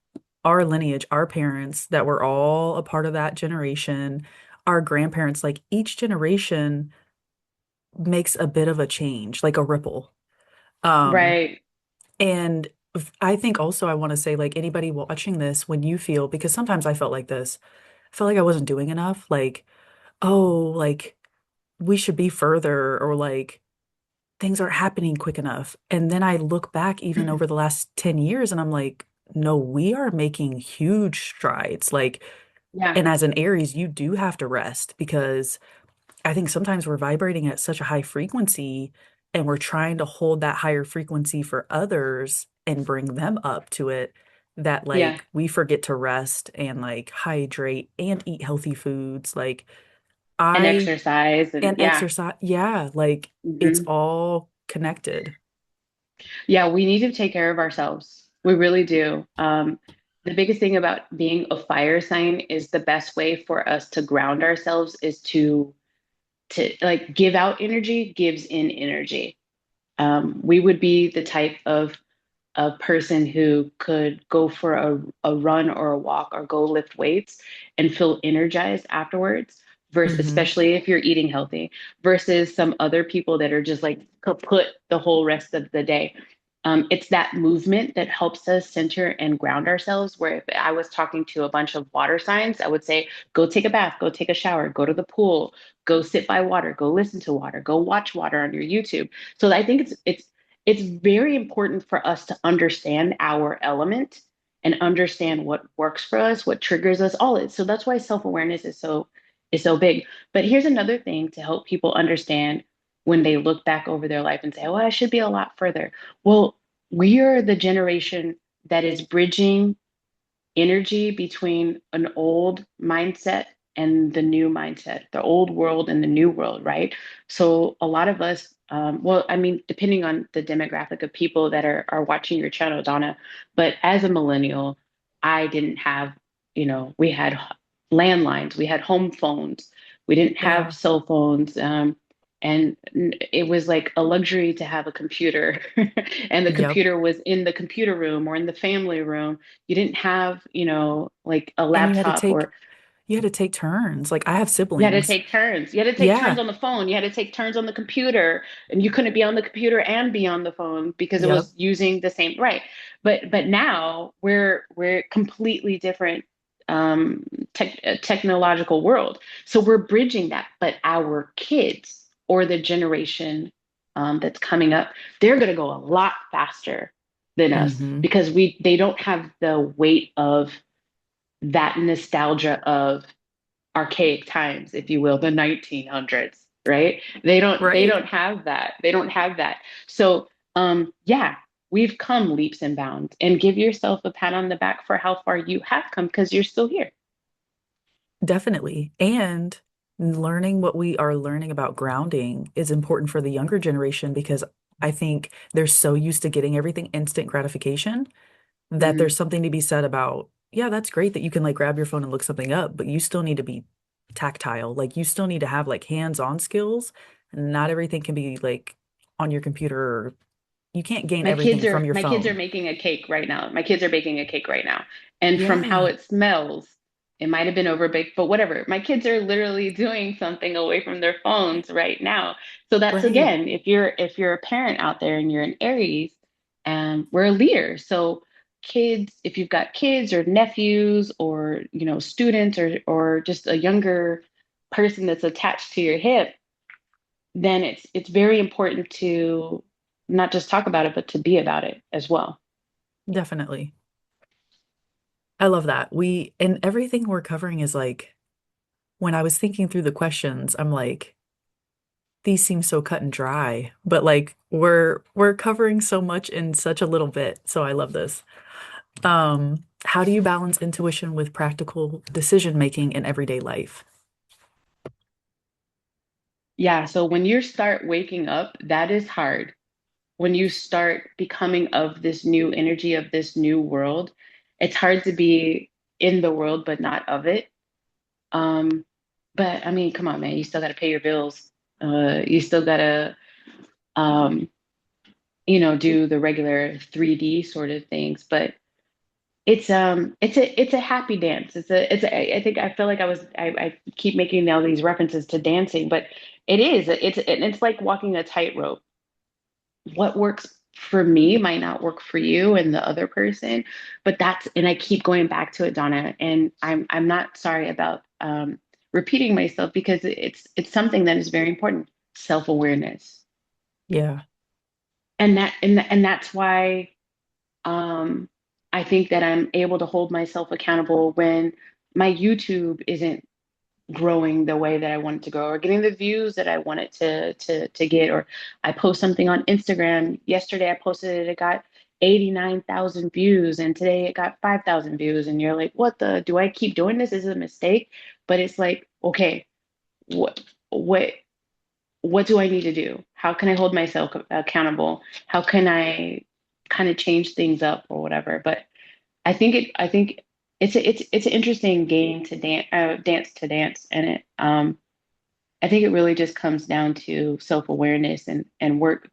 our lineage, our parents that were all a part of that generation, our grandparents, like each generation makes a bit of a change, like a ripple. Um, Right. and I think also I want to say, like, anybody watching this, when you feel, because sometimes I felt like this, I felt like I wasn't doing enough, like, oh, like we should be further, or like things aren't happening quick enough. And then I look back even over the last 10 years and I'm like, no, we are making huge strides. Like, Yeah. and as an Aries, you do have to rest because I think sometimes we're vibrating at such a high frequency and we're trying to hold that higher frequency for others and bring them up to it, that Yeah. like we forget to rest and like hydrate and eat healthy foods. Like And I exercise and and yeah. exercise. Yeah, like it's Hmm. all connected. Yeah, we need to take care of ourselves. We really do. The biggest thing about being a fire sign is the best way for us to ground ourselves is to to like give out energy gives in energy. We would be the type of a person who could go for a run or a walk or go lift weights and feel energized afterwards, versus Hmm. especially if you're eating healthy, versus some other people that are just like kaput the whole rest of the day. It's that movement that helps us center and ground ourselves. Where if I was talking to a bunch of water signs, I would say, go take a bath, go take a shower, go to the pool, go sit by water, go listen to water, go watch water on your YouTube. So I think it's very important for us to understand our element and understand what works for us, what triggers us, all it. So that's why self-awareness is so big. But here's another thing to help people understand when they look back over their life and say, "Oh, I should be a lot further." Well, we are the generation that is bridging energy between an old mindset and the new mindset, the old world and the new world, right? So a lot of us, well, I mean, depending on the demographic of people that are watching your channel, Donna, but as a millennial, I didn't have, we had landlines, we had home phones, we didn't have Yeah. cell phones. And it was like a luxury to have a computer, and the Yep. computer was in the computer room or in the family room. You didn't have, like a And laptop, or you had to take turns. Like I have you had to siblings. take turns. You had to take turns Yeah. on the phone. You had to take turns on the computer, and you couldn't be on the computer and be on the phone because it Yep. was using the same, right. But now we're completely different, technological world. So we're bridging that. But our kids, or the generation that's coming up, they're going to go a lot faster than us Hmm. because they don't have the weight of that nostalgia of archaic times, if you will, the 1900s, right? They Right. don't have that. They don't have that. So, yeah, we've come leaps and bounds, and give yourself a pat on the back for how far you have come because you're still here. Definitely. And learning what we are learning about grounding is important for the younger generation because I think they're so used to getting everything instant gratification that Mm-hmm. there's something to be said about, yeah, that's great that you can like grab your phone and look something up, but you still need to be tactile. Like you still need to have like hands-on skills. Not everything can be like on your computer or you can't gain everything from your My kids are phone. making a cake right now. My kids are baking a cake right now. And from how Yeah. it smells, it might have been overbaked, but whatever. My kids are literally doing something away from their phones right now. So that's, Right. again, if you're a parent out there and you're an Aries, and we're a leader. So kids, if you've got kids or nephews or students, or just a younger person that's attached to your hip, then it's very important to not just talk about it, but to be about it as well. Definitely. I love that. And everything we're covering is like, when I was thinking through the questions, I'm like, these seem so cut and dry, but like we're covering so much in such a little bit. So I love this. How do you balance intuition with practical decision making in everyday life? Yeah, so when you start waking up, that is hard. When you start becoming of this new energy, of this new world, it's hard to be in the world but not of it. Um, but I mean, come on, man, you still got to pay your bills. You still got to, um, do the regular 3D sort of things. But it's a happy dance. I think I feel like I keep making all these references to dancing, but it's like walking a tightrope. What works for me might not work for you and the other person, but and I keep going back to it, Donna, and I'm not sorry about repeating myself because it's something that is very important. Self-awareness. Yeah. And that's why, um, I think that I'm able to hold myself accountable when my YouTube isn't growing the way that I want it to grow, or getting the views that I want it to get. Or I post something on Instagram. Yesterday I posted it, it got 89,000 views, and today it got 5,000 views. And you're like, what the, do I keep doing this? Is it a mistake? But it's like, okay, what what what do I need to do? How can I hold myself accountable? How can I kind of change things up or whatever? But I think it's an interesting game to dance, dance to dance, and it. I think it really just comes down to self-awareness and work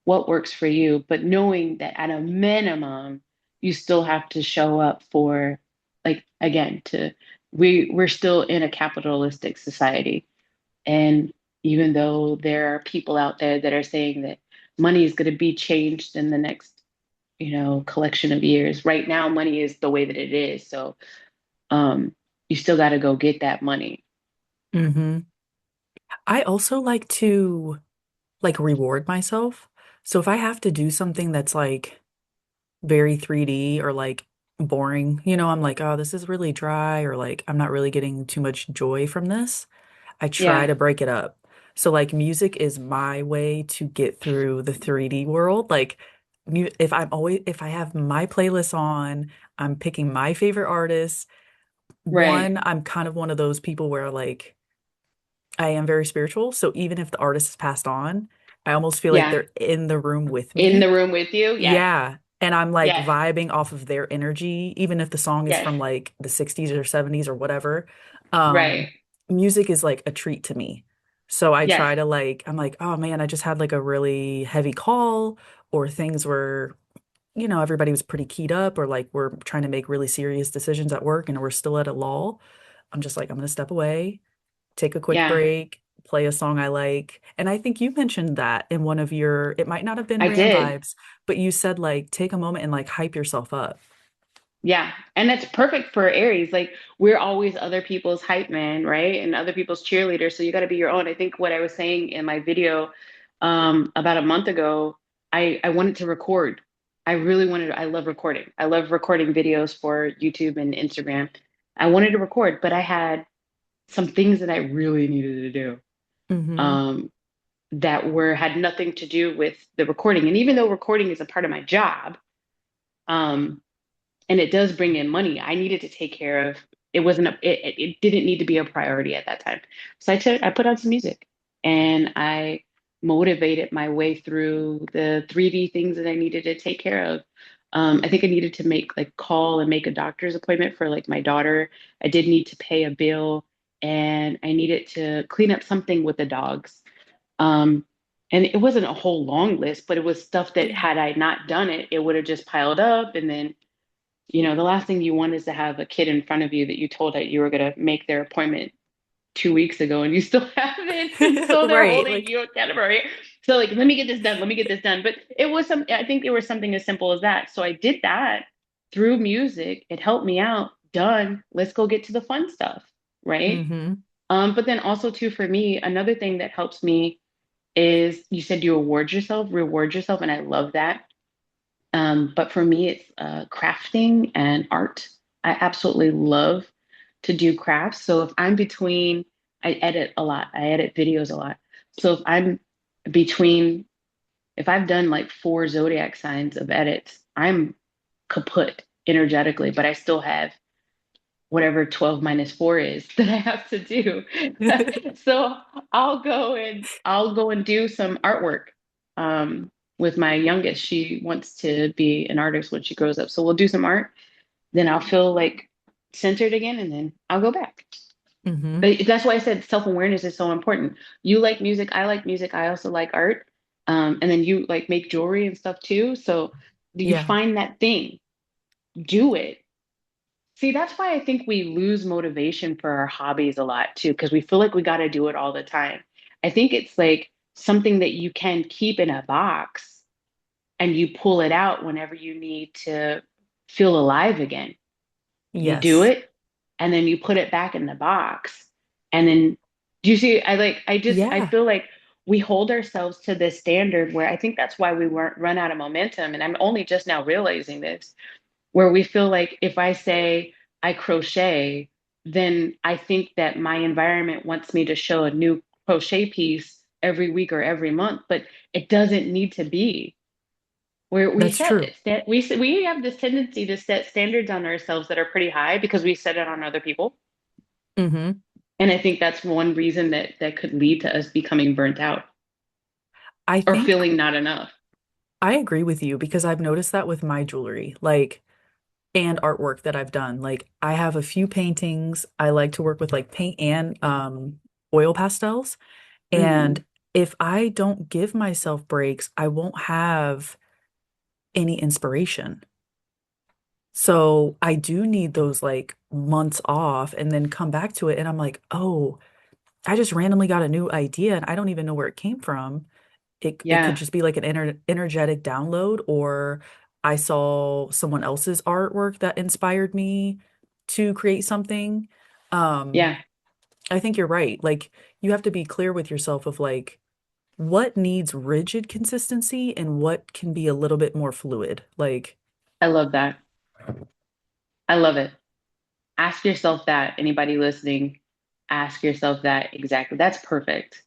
what works for you, but knowing that at a minimum, you still have to show up for, like, again, to we're still in a capitalistic society. And even though there are people out there that are saying that money is going to be changed in the next, collection of years, right now money is the way that it is. So um you still got to go get that money. Hmm. I also like to like reward myself. So if I have to do something that's like very 3D or like boring, I'm like, oh, this is really dry, or like I'm not really getting too much joy from this. I try Yeah, to break it up. So like music is my way to get through the 3D world. Like if I have my playlist on, I'm picking my favorite artists. right. One, I'm kind of one of those people where like I am very spiritual. So even if the artist has passed on, I almost feel like Yeah, they're in the room with in me. the room with you. Yes, Yeah. And I'm like yes, vibing off of their energy, even if the song is yes. from like the 60s or 70s or whatever. Right. Music is like a treat to me. So I Yes. try to like, I'm like, oh man, I just had like a really heavy call, or things were, everybody was pretty keyed up, or like we're trying to make really serious decisions at work and we're still at a lull. I'm just like, I'm going to step away, take a quick Yeah, break, play a song I like. And I think you mentioned that in one of your, it might not have been I Ram did. Vibes, but you said like take a moment and like hype yourself up. Yeah. And that's perfect for Aries. Like, we're always other people's hype man, right? And other people's cheerleaders. So you got to be your own. I think what I was saying in my video about a month ago, I wanted to record. I really wanted, I love recording. I love recording videos for YouTube and Instagram. I wanted to record, but I had some things that I really needed to do. Mm-hmm. Um, that were had nothing to do with the recording. And even though recording is a part of my job, um, and it does bring in money, I needed to take care of it. It didn't need to be a priority at that time. So I put on some music and I motivated my way through the 3D things that I needed to take care of. I think I needed to call and make a doctor's appointment for like my daughter. I did need to pay a bill and I needed to clean up something with the dogs. Um, and it wasn't a whole long list, but it was stuff that Yeah. had I not done it, it would have just piled up. And then, the last thing you want is to have a kid in front of you that you told that you were going to make their appointment 2 weeks ago and you still haven't. And so they're Right. holding Like, you accountable, right? So like, let me get this done. Let me get this done. But I think it was something as simple as that. So I did that through music. It helped me out. Done. Let's go get to the fun stuff. Right. mm-hmm. But then also too, for me, another thing that helps me is you said you reward yourself, and I love that. But for me, it's crafting and art. I absolutely love to do crafts. So if I'm between, I edit a lot. I edit videos a lot. So between, if I've done like 4 zodiac signs of edits, I'm kaput energetically, but I still have whatever 12 minus 4 is that I have to do. So I'll go and do some artwork with my youngest. She wants to be an artist when she grows up. So we'll do some art, then I'll feel like centered again, and then I'll go back. Mm-hmm. But that's why I said self-awareness is so important. You like music, I like music, I also like art. And then you like make jewelry and stuff too. So you Yeah. find that thing, do it. See, that's why I think we lose motivation for our hobbies a lot too, because we feel like we got to do it all the time. I think it's like something that you can keep in a box and you pull it out whenever you need to feel alive again. You do Yes. it and then you put it back in the box. And then do you see? I Yeah. feel like we hold ourselves to this standard where I think that's why we weren't run out of momentum. And I'm only just now realizing this, where we feel like if I say I crochet, then I think that my environment wants me to show a new crochet piece every week or every month, but it doesn't need to be. Where we That's set true. it, we have this tendency to set standards on ourselves that are pretty high because we set it on other people, Mm-hmm. and I think that's one reason that could lead to us becoming burnt out I or think feeling not enough. I agree with you because I've noticed that with my jewelry, like, and artwork that I've done. Like, I have a few paintings. I like to work with like paint and oil pastels. Mm-hmm. And if I don't give myself breaks, I won't have any inspiration. So I do need those like months off and then come back to it. And I'm like, oh, I just randomly got a new idea and I don't even know where it came from. It could Yeah. just be like an energetic download, or I saw someone else's artwork that inspired me to create something. Um, Yeah. I think you're right. Like you have to be clear with yourself of like what needs rigid consistency and what can be a little bit more fluid. Like, I love that. I love it. Ask yourself that. Anybody listening, ask yourself that exactly. That's perfect.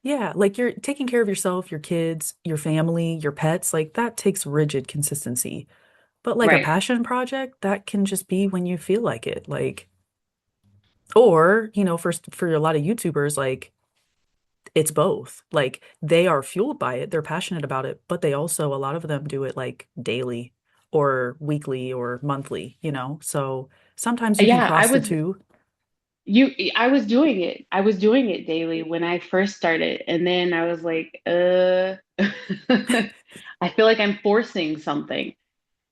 yeah, like you're taking care of yourself, your kids, your family, your pets, like that takes rigid consistency. But like a Right. passion project, that can just be when you feel like it. Like, or, for a lot of YouTubers, like it's both. Like they are fueled by it, they're passionate about it, but they also, a lot of them do it like daily or weekly or monthly, you know? So sometimes you can Yeah, cross the two. I was doing it. I was doing it daily when I first started. And then I was like, I feel like I'm forcing something.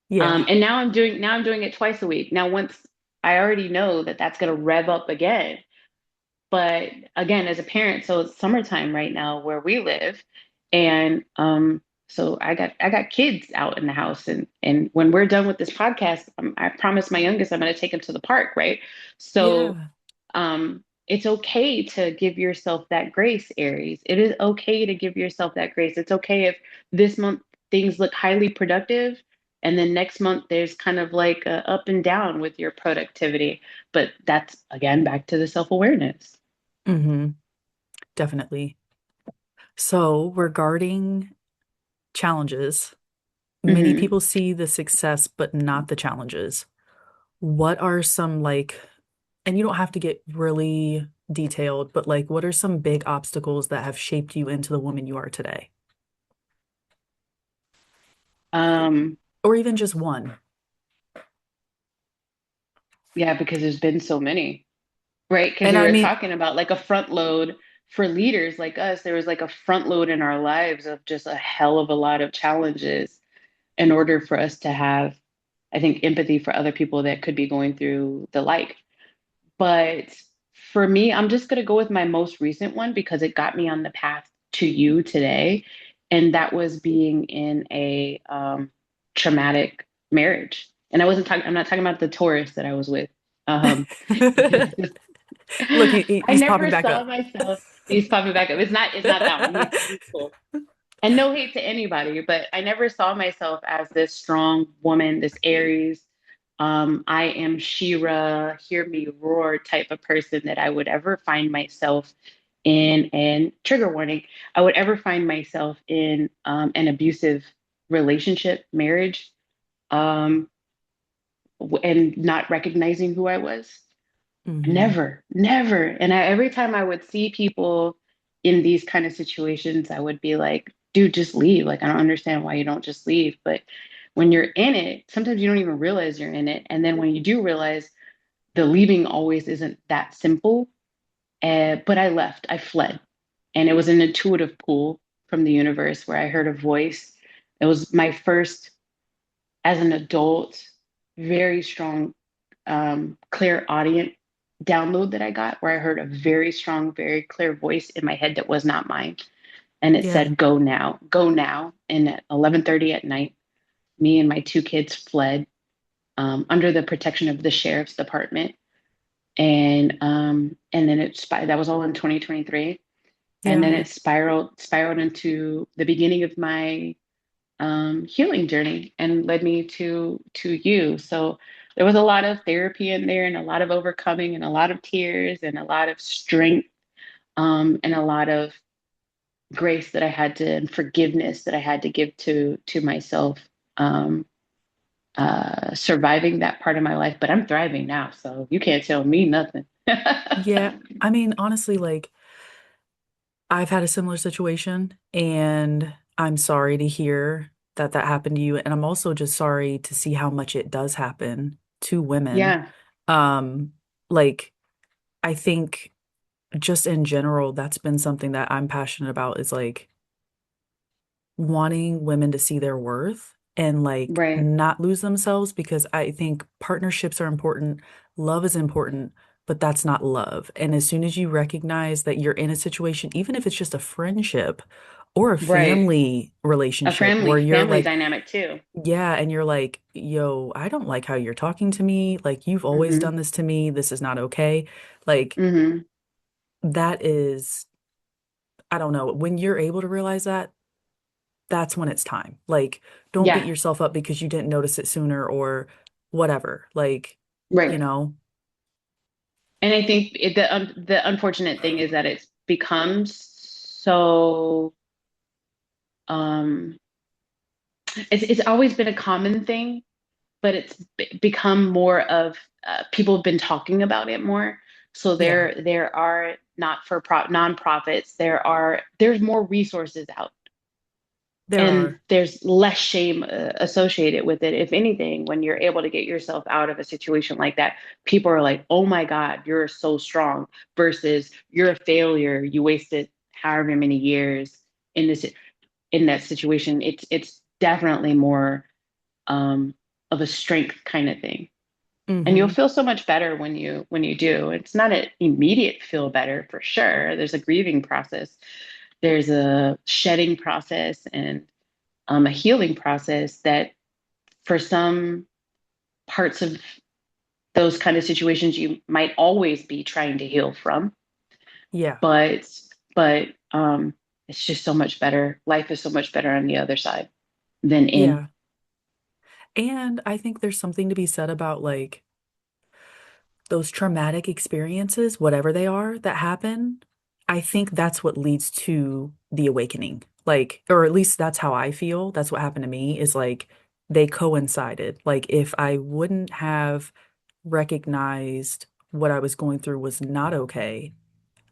Yeah. And now I'm doing it twice a week. Now, once I already know that that's going to rev up again. But again, as a parent, so it's summertime right now where we live, and so I got kids out in the house, and when we're done with this podcast, I promised my youngest I'm going to take him to the park, right? So Yeah. it's okay to give yourself that grace, Aries. It is okay to give yourself that grace. It's okay if this month things look highly productive, and then next month there's kind of like a up and down with your productivity. But that's again back to the self-awareness. Hmm. Definitely. So regarding challenges, many Hmm. people see the success, but not the challenges. What are some like, and you don't have to get really detailed, but like, what are some big obstacles that have shaped you into the woman you are today? Um, Or even just one. yeah, because there's been so many, right? Because And we I were mean, talking about like a front load for leaders like us. There was like a front load in our lives of just a hell of a lot of challenges in order for us to have, I think, empathy for other people that could be going through the like. But for me, I'm just going to go with my most recent one because it got me on the path to you today. And that was being in a traumatic marriage. And I'm not talking about the tourist that I was with. Um, look, I he's popping never back saw up. myself. He's popping back up. It's not that one. He's cool. And no hate to anybody, but I never saw myself as this strong woman, this Aries. I am Shira, hear me roar type of person that I would ever find myself in, and trigger warning, I would ever find myself in an abusive relationship, marriage, um, and not recognizing who I was. Hmm. Never, never. And every time I would see people in these kind of situations, I would be like, dude, just leave. Like, I don't understand why you don't just leave. But when you're in it, sometimes you don't even realize you're in it. And then when you do realize, the leaving always isn't that simple. But I left, I fled. And it was an intuitive pull from the universe where I heard a voice. It was my first, as an adult, very strong clear audience download that I got where I heard a very strong, very clear voice in my head that was not mine. And it Yeah. said, go now, go now. And at 11:30 at night, me and my two kids fled under the protection of the sheriff's department. And then that was all in 2023. And then Yeah. it spiraled into the beginning of my healing journey and led me to you. So there was a lot of therapy in there, and a lot of overcoming, and a lot of tears, and a lot of strength, and a lot of grace that I had to, and forgiveness that I had to give to myself. Um, Surviving that part of my life, but I'm thriving now, so you can't tell me nothing. Yeah. I mean, honestly, like I've had a similar situation and I'm sorry to hear that that happened to you. And I'm also just sorry to see how much it does happen to women. Yeah. Um, like I think just in general, that's been something that I'm passionate about is like wanting women to see their worth and like Right, not lose themselves because I think partnerships are important, love is important, but that's not love. And as soon as you recognize that you're in a situation, even if it's just a friendship or a right. family A relationship family where you're family like, dynamic too. yeah, and you're like, yo, I don't like how you're talking to me. Like, you've always Mm-hmm. done this to me. This is not okay. Like, Mm-hmm. that is, I don't know, when you're able to realize that, that's when it's time. Like, don't beat Yeah, yourself up because you didn't notice it sooner or whatever. Like, you right. know, And I think the unfortunate thing is that it's become so um it's always been a common thing, but it's become more of people have been talking about it more. So yeah, there are not for profit nonprofits. There's more resources out, there and are. there's less shame associated with it. If anything, when you're able to get yourself out of a situation like that, people are like, "Oh my God, you're so strong," versus "You're a failure. You wasted however many years in this in that situation." It's definitely more um, of a strength kind of thing, and you'll Mm-hmm. feel so much better when you do. It's not an immediate feel better for sure. There's a grieving process, there's a shedding process, and a healing process that for some parts of those kind of situations you might always be trying to heal from, Yeah, but but it's just so much better. Life is so much better on the other side than in. yeah. And I think there's something to be said about like those traumatic experiences, whatever they are that happen. I think that's what leads to the awakening. Like, or at least that's how I feel. That's what happened to me is like they coincided. Like, if I wouldn't have recognized what I was going through was not okay,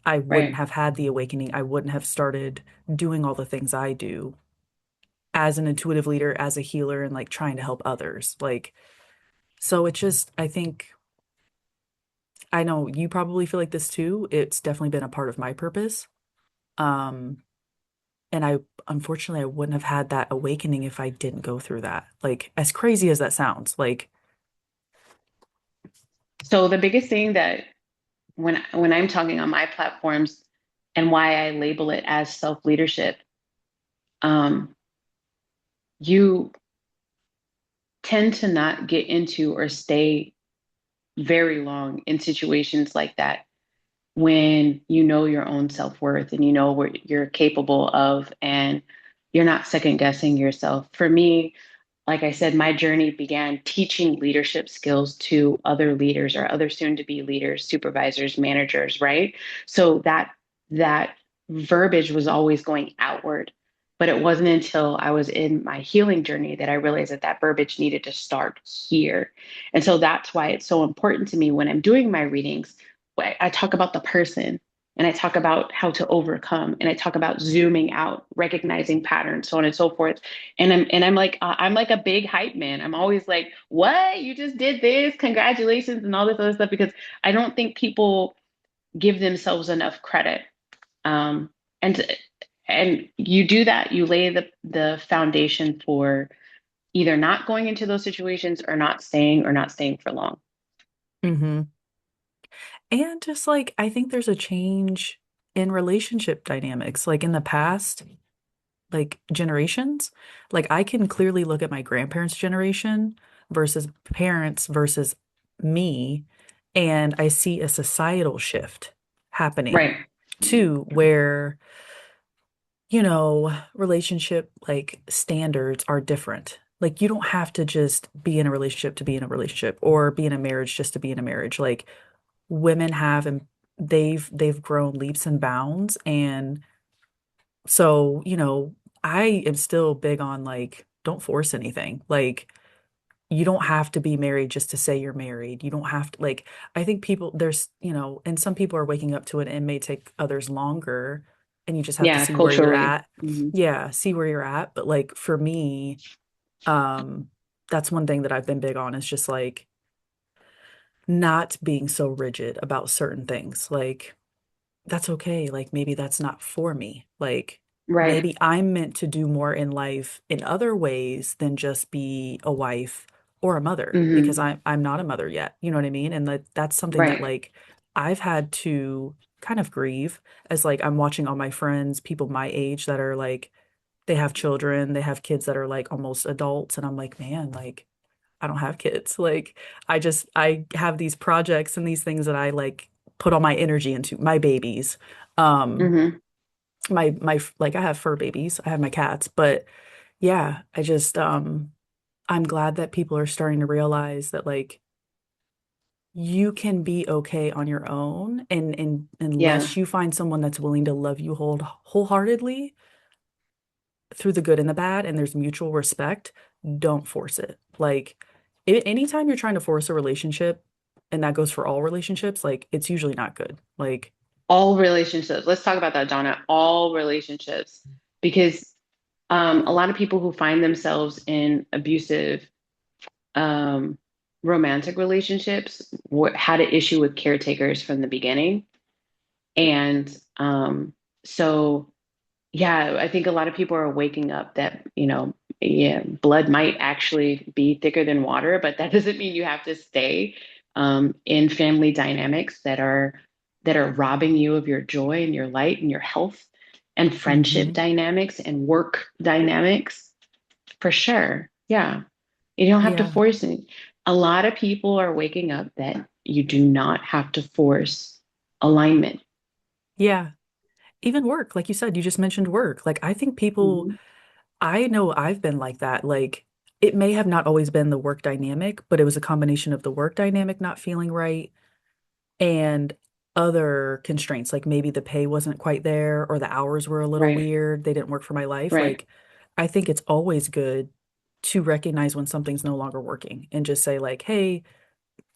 I wouldn't Right. have had the awakening. I wouldn't have started doing all the things I do as an intuitive leader, as a healer, and like trying to help others. Like, so it's just, I think, I know you probably feel like this too. It's definitely been a part of my purpose. Um, and I, unfortunately, I wouldn't have had that awakening if I didn't go through that. Like, as crazy as that sounds, like, So the biggest thing that when I'm talking on my platforms and why I label it as self leadership, um, you tend to not get into or stay very long in situations like that when you know your own self worth and you know what you're capable of, and you're not second guessing yourself. For me, like I said, my journey began teaching leadership skills to other leaders or other soon to be leaders, supervisors, managers, right? So that verbiage was always going outward. But it wasn't until I was in my healing journey that I realized that that verbiage needed to start here. And so that's why it's so important to me when I'm doing my readings. I talk about the person, and I talk about how to overcome, and I talk about zooming out, recognizing patterns, so on and so forth. I'm like a big hype man. I'm always like, "What? You just did this? Congratulations!" and all this other stuff, because I don't think people give themselves enough credit. Um, and and you do that, you lay the foundation for either not going into those situations or not staying for long. mm-hmm. And just like, I think there's a change in relationship dynamics. Like in the past, like generations, like I can clearly look at my grandparents' generation versus parents versus me, and I see a societal shift happening Right. too, where, you know, relationship like standards are different. Like you don't have to just be in a relationship to be in a relationship or be in a marriage just to be in a marriage. Like women have and they've grown leaps and bounds. And so, you know, I am still big on like, don't force anything. Like, you don't have to be married just to say you're married. You don't have to, like, I think people, there's, you know, and some people are waking up to it and it may take others longer. And you just have to Yeah, see where you're culturally. at. Hmm. Yeah, see where you're at. But like, for me, um, that's one thing that I've been big on is just like not being so rigid about certain things. Like, that's okay. Like maybe that's not for me. Like Right. maybe I'm meant to do more in life in other ways than just be a wife or a mother because Hmm. I'm not a mother yet. You know what I mean? And that's something that Right. like I've had to kind of grieve as like I'm watching all my friends, people my age that are like they have children, they have kids that are like almost adults and I'm like, man, like I don't have kids. Like I have these projects and these things that I like put all my energy into, my babies. Um Hmm. my like I have fur babies. I have my cats, but yeah, I'm glad that people are starting to realize that like you can be okay on your own and Yeah. unless you find someone that's willing to love you wholeheartedly through the good and the bad and there's mutual respect, don't force it. Like anytime you're trying to force a relationship, and that goes for all relationships, like it's usually not good. Like, All relationships. Let's talk about that, Donna. All relationships. Because a lot of people who find themselves in abusive um, romantic relationships had an issue with caretakers from the beginning. And so yeah, I think a lot of people are waking up that, yeah, blood might actually be thicker than water, but that doesn't mean you have to stay in family dynamics that are robbing you of your joy and your light and your health and friendship hmm dynamics and work dynamics for sure. Yeah. You don't have to yeah, force it. A lot of people are waking up that you do not have to force alignment. yeah. Even work, like you said, you just mentioned work. Like, I think people, Mhm. I know I've been like that. Like, it may have not always been the work dynamic, but it was a combination of the work dynamic not feeling right and other constraints. Like, maybe the pay wasn't quite there or the hours were a little Right, weird. They didn't work for my life. right. Like, I think it's always good to recognize when something's no longer working and just say, like, hey,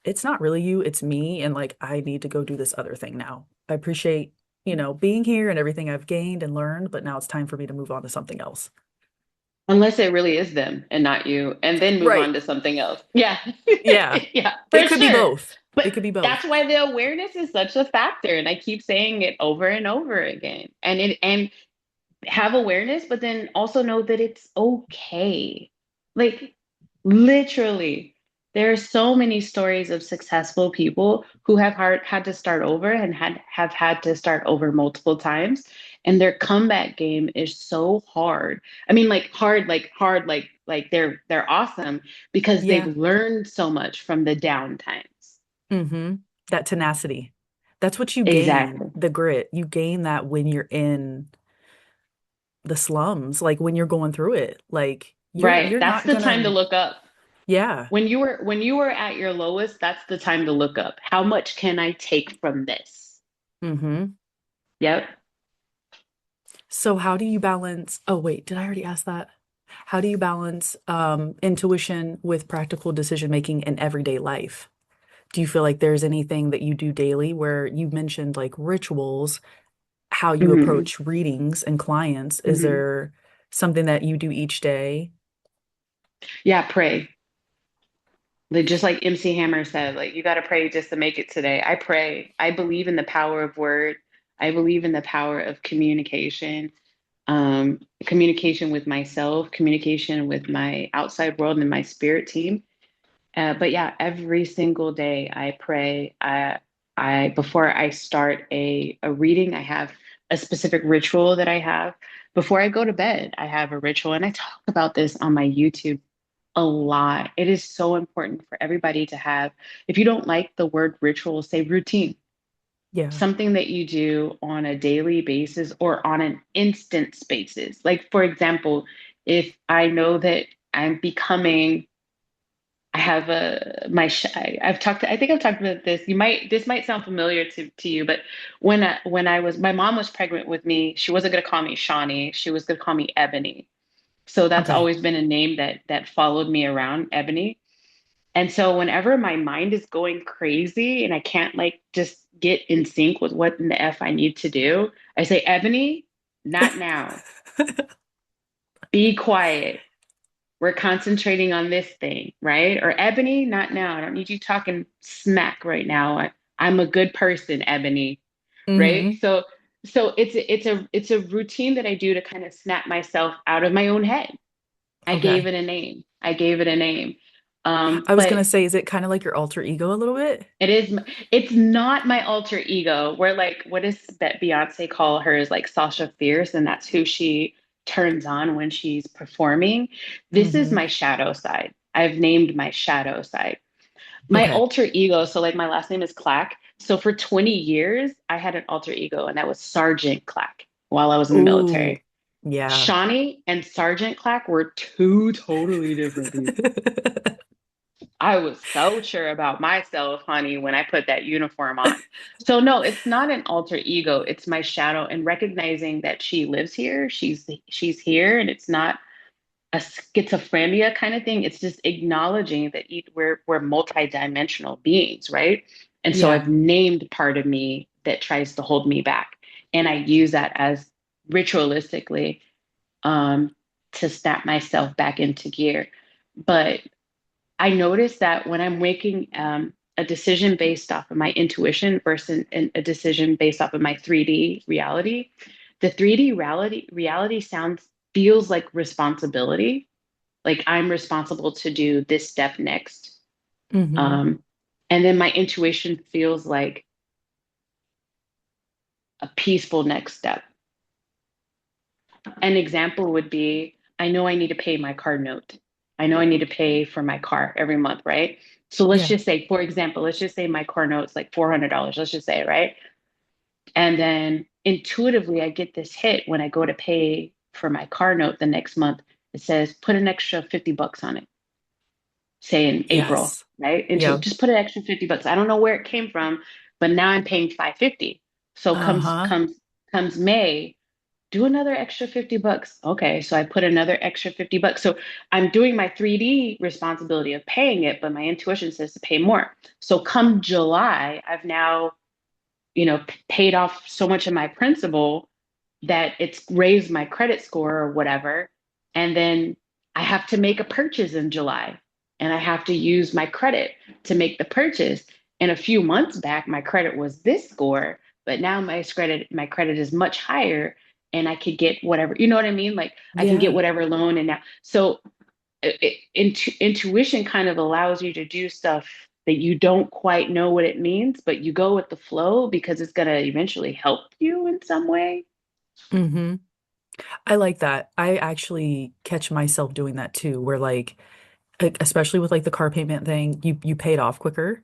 it's not really you, it's me. And like, I need to go do this other thing now. I appreciate, being here and everything I've gained and learned, but now it's time for me to move on to something else. Unless it really is them and not you, and then move on Right. to something else. Yeah. Yeah. Yeah, It for could be sure. both. But It could be that's both. why the awareness is such a factor. And I keep saying it over and over again. And have awareness, but then also know that it's okay. Like, literally, there are so many stories of successful people who had to start over and have had to start over multiple times. And their comeback game is so hard. I mean, like hard, like they're awesome because they've Yeah. learned so much from the down times. Mm-hmm. That tenacity. That's what you gain, Exactly. the grit. You gain that when you're in the slums, like when you're going through it. Like Right. you're That's not the time to gonna, look up. yeah. When you were at your lowest, that's the time to look up. How much can I take from this? Mm-hmm. Yep. So how do you balance, oh wait, did I already ask that? How do you balance intuition with practical decision making in everyday life? Do you feel like there's anything that you do daily where you mentioned like rituals, how you Hmm. approach readings and clients? Is Hmm. there something that you do each day? Yeah, pray. Like, just like MC Hammer said, like, you got to pray just to make it today. I pray. I believe in the power of word. I believe in the power of communication, communication with myself, communication with my outside world and my spirit team. But yeah, every single day I pray. I before I start a reading, I have a specific ritual that I have. Before I go to bed, I have a ritual, and I talk about this on my YouTube a lot. It is so important for everybody to have. If you don't like the word ritual, say routine. Yeah. Something that you do on a daily basis or on an instant basis. Like, for example, if I know that I'm becoming I have I've I think I've talked about this. This might sound familiar to you, but my mom was pregnant with me, she wasn't going to call me Shani. She was going to call me Ebony. So that's Okay. always been a name that followed me around, Ebony. And so whenever my mind is going crazy and I can't like just get in sync with what in the F I need to do, I say, Ebony, not now. Be quiet. We're concentrating on this thing, right? Or Ebony, not now. I don't need you talking smack right now. I'm a good person, Ebony. right? Hmm. So it's a routine that I do to kind of snap myself out of my own head. I gave Okay. it a name. I gave it a name. I was But gonna say, is it kind of like your alter ego a little bit? it's not my alter ego. Where like, what does that Beyonce call hers? Like Sasha Fierce, and that's who she turns on when she's performing. This is Hmm. my shadow side. I've named my shadow side. My Okay. alter ego, so like my last name is Clack. So for 20 years, I had an alter ego, and that was Sergeant Clack while I was in the Ooh, military. yeah. Shawnee and Sergeant Clack were two totally different people. I was so sure about myself, honey, when I put that uniform on. So no, it's not an alter ego. It's my shadow, and recognizing that she lives here. She's here, and it's not a schizophrenia kind of thing. It's just acknowledging that we're multidimensional beings, right? And so Yeah. I've named part of me that tries to hold me back, and I use that as ritualistically um, to snap myself back into gear. But I notice that when I'm making a decision based off of my intuition versus a decision based off of my 3D reality, the 3D reality sounds feels like responsibility. Like I'm responsible to do this step next. Hmm. Um, and then my intuition feels like a peaceful next step. An example would be I know I need to pay my car note. I know I need to pay for my car every month, right? So let's Yeah. just say, for example, let's just say my car note's like $400. Let's just say, right? And then intuitively, I get this hit when I go to pay for my car note the next month. It says, put an extra $50 on it, say in April, Yes. right? Into Yeah. just put an extra $50. I don't know where it came from, but now I'm paying 550. So Uh-huh. comes May, do another extra $50. Okay, so I put another extra $50. So I'm doing my 3D responsibility of paying it, but my intuition says to pay more. So come July, I've now, paid off so much of my principal that it's raised my credit score or whatever. And then I have to make a purchase in July and I have to use my credit to make the purchase. And a few months back, my credit was this score, but now my credit is much higher and I could get whatever, you know what I mean? Like I can get Yeah. whatever loan and now. So intuition kind of allows you to do stuff that you don't quite know what it means, but you go with the flow because it's going to eventually help you in some way. Hmm. I like that. I actually catch myself doing that too, where especially with like the car payment thing, you pay it off quicker.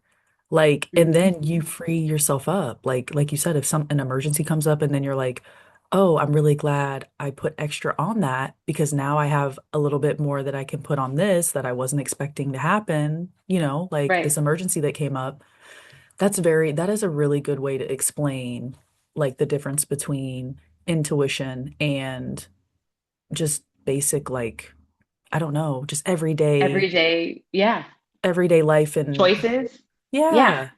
Like, and Hmm. then you free yourself up. Like you said, if an emergency comes up and then you're like, oh, I'm really glad I put extra on that because now I have a little bit more that I can put on this that I wasn't expecting to happen, like Right. this emergency that came up. That is a really good way to explain like the difference between intuition and just basic, like, I don't know, just Every day. Yeah. everyday life and Choices. Yeah. yeah,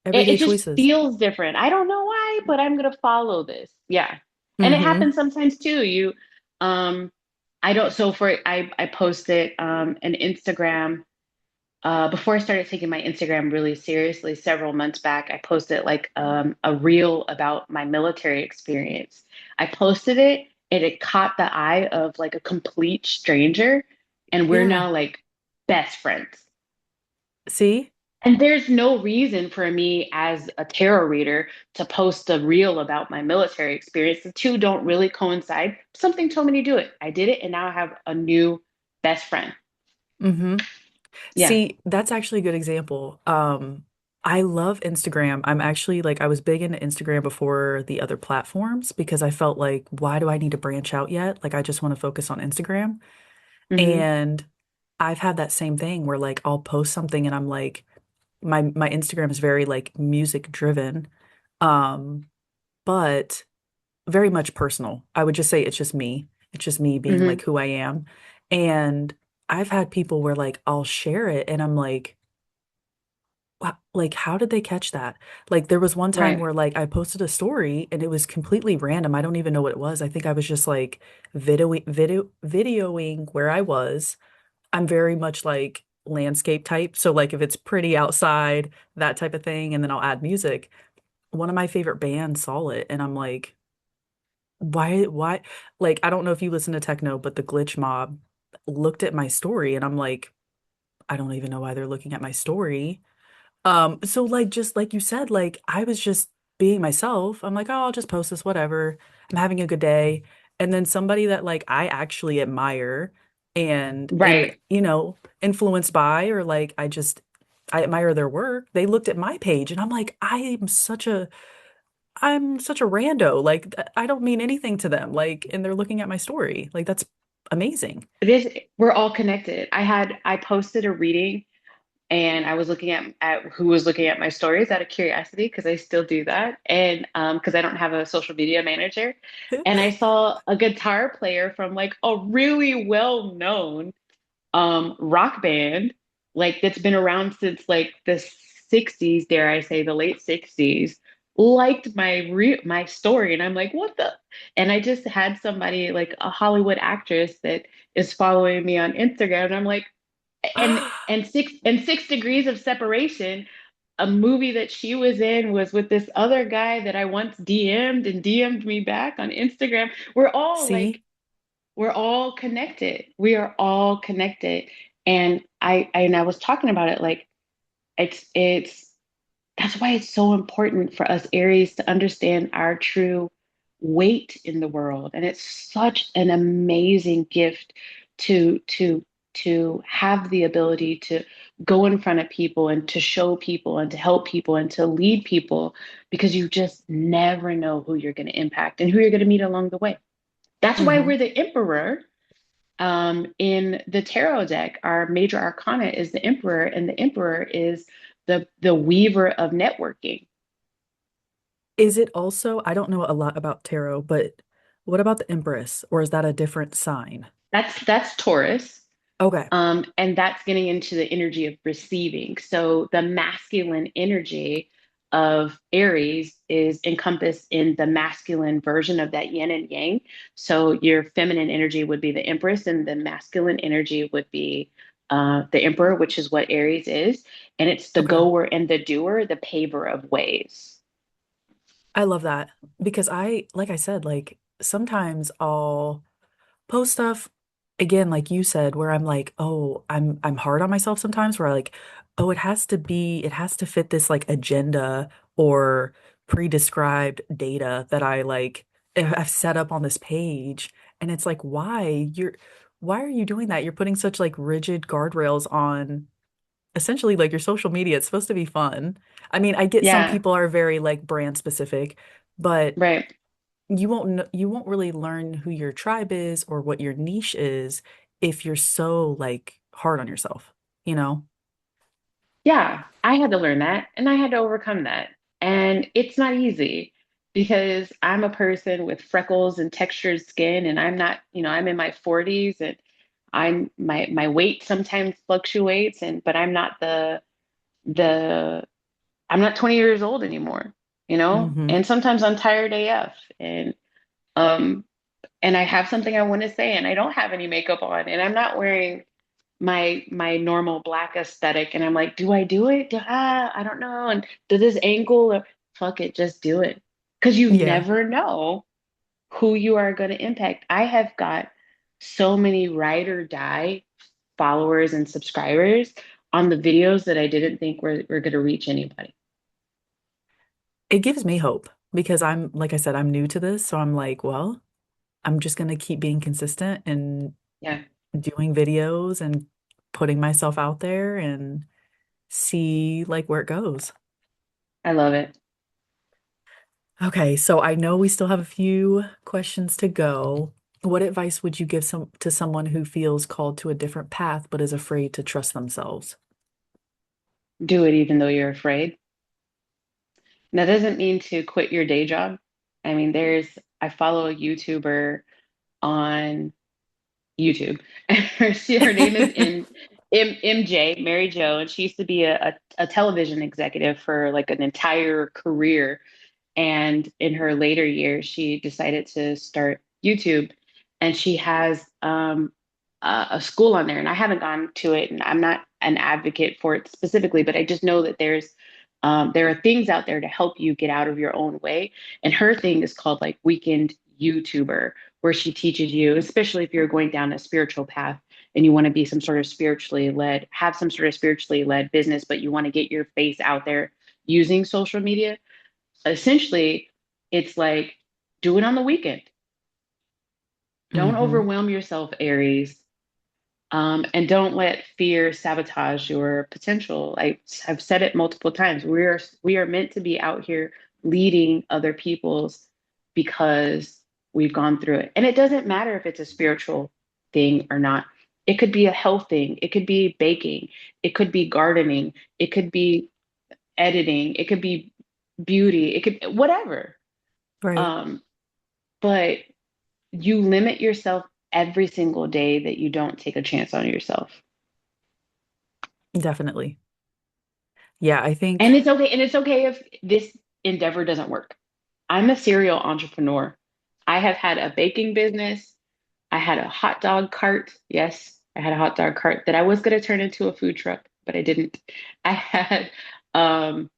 It everyday just choices. feels different. I don't know why, but I'm going to follow this. Yeah. And it Hmm. happens sometimes too. Um, I don't, so I posted an Instagram. Before I started taking my Instagram really seriously several months back, I posted like a reel about my military experience. I posted it and it caught the eye of like a complete stranger, and we're Yeah. now like best friends. See? And there's no reason for me as a tarot reader to post a reel about my military experience. The two don't really coincide. Something told me to do it. I did it, and now I have a new best friend. Hmm. Yeah. See, that's actually a good example. I love Instagram. I'm actually like I was big into Instagram before the other platforms because I felt like, why do I need to branch out yet? Like I just want to focus on Instagram. Hmm. And I've had that same thing where like I'll post something and I'm like, my Instagram is very like music driven. Um, but very much personal. I would just say it's just me. It's just me being like Hmm. who I am. And I've had people where like I'll share it and I'm like, like how did they catch that? Like there was one time Right. where like I posted a story and it was completely random. I don't even know what it was. I think I was just like videoing where I was. I'm very much like landscape type. So like if it's pretty outside, that type of thing, and then I'll add music. one of my favorite bands saw it, and I'm like, why? Like, I don't know if you listen to techno, but the Glitch Mob looked at my story, and I'm like, I don't even know why they're looking at my story. So like just like you said, like I was just being myself. I'm like, oh, I'll just post this, whatever. I'm having a good day. And then somebody that like I actually admire and Right. influenced by, or like I admire their work. They looked at my page and I'm like, I'm such a rando. Like I don't mean anything to them. Like, and they're looking at my story. Like that's amazing. We're all connected. I posted a reading and I was looking at who was looking at my stories out of curiosity because I still do that, and because I don't have a social media manager, and I saw a guitar player from like a really well known rock band, like that's been around since like the 60s, dare I say, the late 60s, liked my story. And I'm like, what the? And I just had somebody like a Hollywood actress that is following me on Instagram. And I'm like, and 6 degrees of separation. A movie that she was in was with this other guy that I once DM'd and DM'd me back on Instagram. See, We're all connected. We are all connected. And I was talking about it like it's that's why it's so important for us Aries to understand our true weight in the world. And it's such an amazing gift to have the ability to go in front of people and to show people and to help people and to lead people because you just never know who you're going to impact and who you're going to meet along the way. That's why hmm we're the emperor. In the tarot deck, our major arcana is the emperor, and the emperor is the weaver of networking. Is it also, I don't know a lot about tarot, but what about the Empress? Or is that a different sign? That's Taurus. Okay. And that's getting into the energy of receiving. So the masculine energy of Aries is encompassed in the masculine version of that yin and yang. So your feminine energy would be the Empress, and the masculine energy would be the Emperor, which is what Aries is. And it's the Okay. goer and the doer, the paver of ways. I love that because like I said, like sometimes I'll post stuff again, like you said, where I'm like, oh, I'm hard on myself sometimes where I like, oh, it has to fit this like agenda or pre-described data that I like I've set up on this page. And it's like, why are you doing that? You're putting such like rigid guardrails on essentially like your social media. It's supposed to be fun. I mean, I get some Yeah, people are very like brand specific, but right. you won't really learn who your tribe is or what your niche is if you're so like hard on yourself, you know? Yeah, I had to learn that and I had to overcome that. And it's not easy because I'm a person with freckles and textured skin and I'm not, I'm in my 40s and my weight sometimes fluctuates and but the I'm not 20 years old anymore, you know? Hmm. And sometimes I'm tired AF um and I have something I want to say and I don't have any makeup on and I'm not wearing my normal black aesthetic and I'm like, do I do it? I don't know. And do this angle or fuck it, just do it. Because you Yeah. never know who you are going to impact. I have got so many ride or die followers and subscribers on the videos that I didn't think were going to reach anybody. It gives me hope because I'm, like I said, I'm new to this. So I'm like, well, I'm just going to keep being consistent and Yeah, doing videos and putting myself out there and see like where it goes. I love it. Okay, so I know we still have a few questions to go. What advice would you give to someone who feels called to a different path but is afraid to trust themselves? Do it even though you're afraid. And that doesn't mean to quit your day job. I mean, I follow a YouTuber on YouTube. Her name is MJ, Mary Jo, and she used to be a television executive for like an entire career. And in her later years, she decided to start YouTube, and she has a school on there. And I haven't gone to it, and I'm not an advocate for it specifically, but I just know that there's There are things out there to help you get out of your own way. And her thing is called like Weekend YouTuber, where she teaches you, especially if you're going down a spiritual path and you want to be some sort of spiritually led, have some sort of spiritually led business, but you want to get your face out there using social media. Essentially, it's like do it on the weekend. Don't Mm-hmm. overwhelm yourself, Aries. And don't let fear sabotage your potential. I've said it multiple times. We are meant to be out here leading other people's because we've gone through it. And it doesn't matter if it's a spiritual thing or not. It could be a health thing. It could be baking. It could be gardening. It could be editing. It could be beauty. It could whatever. Right. Um, but you limit yourself every single day that you don't take a chance on yourself. Definitely. Yeah, I think. And it's okay. And it's okay if this endeavor doesn't work. I'm a serial entrepreneur. I have had a baking business. I had a hot dog cart. Yes, I had a hot dog cart that I was going to turn into a food truck, but I didn't. I had um,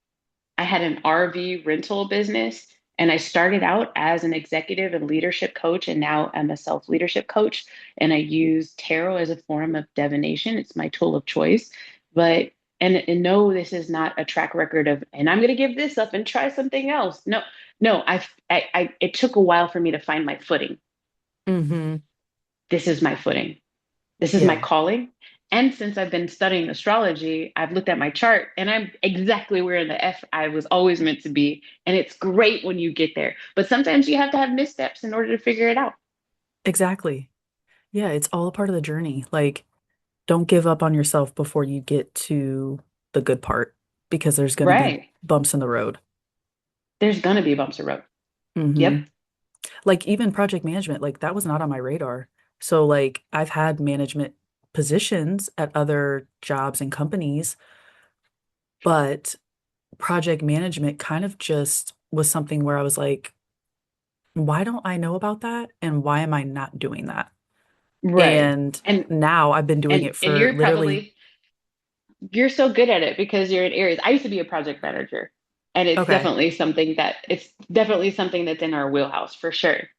I had an RV rental business and I started out as an executive and leadership coach, and now I'm a self leadership coach. And I use tarot as a form of divination. It's my tool of choice. But, and no, this is not a track record of, and I'm going to give this up and try something else. No, no, it took a while for me to find my footing. Mm-hmm. This is my footing. This is my Yeah, calling. And since I've been studying astrology, I've looked at my chart and I'm exactly where in the F I was always meant to be. And it's great when you get there. But sometimes you have to have missteps in order to figure it out. exactly. Yeah, it's all a part of the journey. Like, don't give up on yourself before you get to the good part because there's going to be Right. bumps in the road. There's going to be bumps in the road. Hmm. Yep. Like even project management, like that was not on my radar. So like I've had management positions at other jobs and companies, but project management kind of just was something where I was like, why don't I know about that? And why am I not doing that? Right. And And now I've been doing it and for literally, you're so good at it because you're in Aries. I used to be a project manager. And okay. it's definitely something that's in our wheelhouse for sure.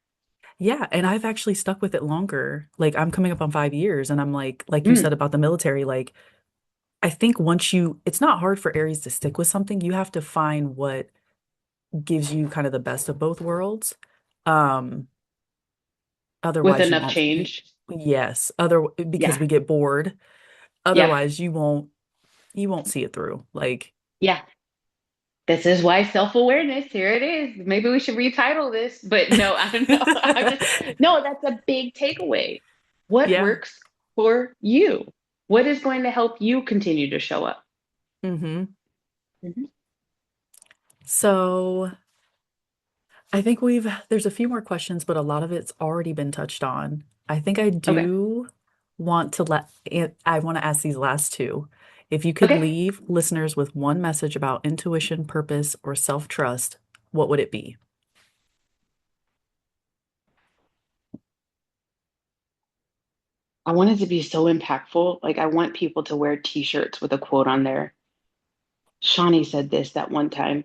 Yeah, and I've actually stuck with it longer. Like I'm coming up on 5 years and I'm like you Mm, said about the military, like I think once you, it's not hard for Aries to stick with something. You have to find what gives you kind of the best of both worlds. Um, with otherwise you enough won't, change. yes, other because Yeah. we get bored. Yeah. Otherwise you won't see it through. Like, Yeah. This is why self-awareness, here it is. Maybe we should retitle this, but no, I don't know. I'm just, no, that's a big takeaway. What yeah. works for you? What is going to help you continue to show up? Hmm. Mhm. So I think there's a few more questions, but a lot of it's already been touched on. I think I Okay. do I want to ask these last two. If you could Okay. leave listeners with one message about intuition, purpose, or self-trust, what would it be? I want it to be so impactful. Like, I want people to wear t-shirts with a quote on there. Shani said this that one time.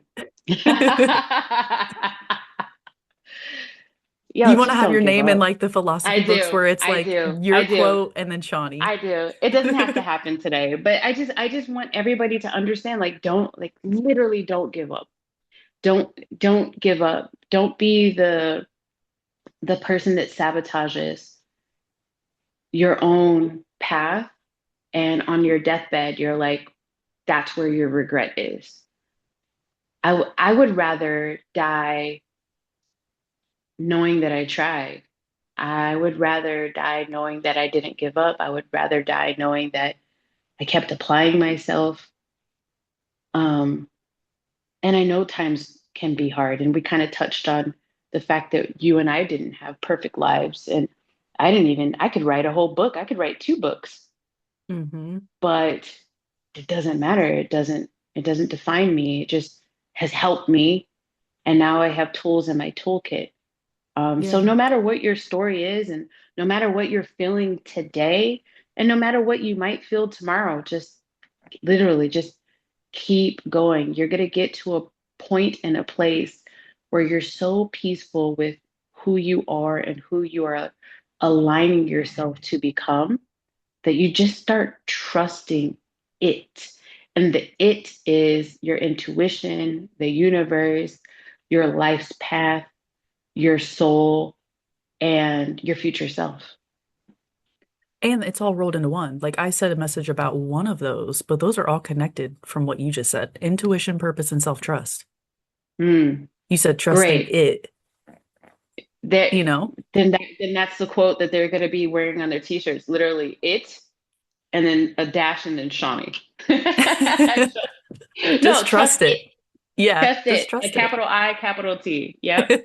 Yo, You want to just have don't your give name in up. like the I philosophy books do. where it's I like do. your I do. quote and then Shawnee. I do. It doesn't have to happen today, but I just want everybody to understand like don't like literally don't give up. Don't give up. Don't be the person that sabotages your own path and on your deathbed you're like that's where your regret is. I would rather die knowing that I tried. I would rather die knowing that I didn't give up. I would rather die knowing that I kept applying myself. Um, And I know times can be hard. And we kind of touched on the fact that you and I didn't have perfect lives. And I could write a whole book. I could write two books, Hmm. but it doesn't matter. It doesn't define me. It just has helped me. And now I have tools in my toolkit. So Yeah. no matter what your story is, and no matter what you're feeling today, and no matter what you might feel tomorrow, just literally just keep going. You're going to get to a point and a place where you're so peaceful with who you are and who you are aligning yourself to become that you just start trusting it. And the it is your intuition, the universe, your life's path, your soul, and your future self. And it's all rolled into one. Like I said a message about one of those, but those are all connected from what you just said. Intuition, purpose, and self-trust. Mm, You said trusting great. it, That you know? then that's the quote that they're going to be wearing on their t-shirts. Literally, it and then a dash and then Shawnee. Just No, trust trust it. it. Yeah, Trust just it. A trust it. capital I, capital T. Yep.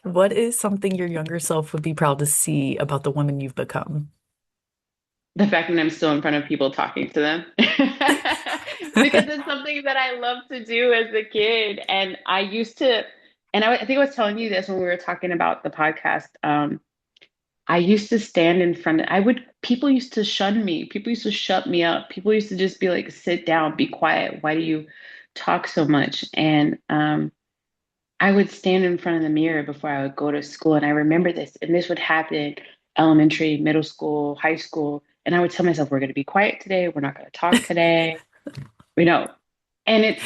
What is something your younger self would be proud to see about the woman you've become? The fact that I'm still in front of people talking to them. Because it's something that I love to do as a kid. And I used to, and I think I was telling you this when we were talking about the podcast. I used to stand in front of, people used to shun me. People used to shut me up. People used to just be like, sit down, be quiet. Why do you talk so much? And I would stand in front of the mirror before I would go to school. And I remember this, and this would happen elementary, middle school, high school. And I would tell myself, we're going to be quiet today. We're not going to talk today. You know, and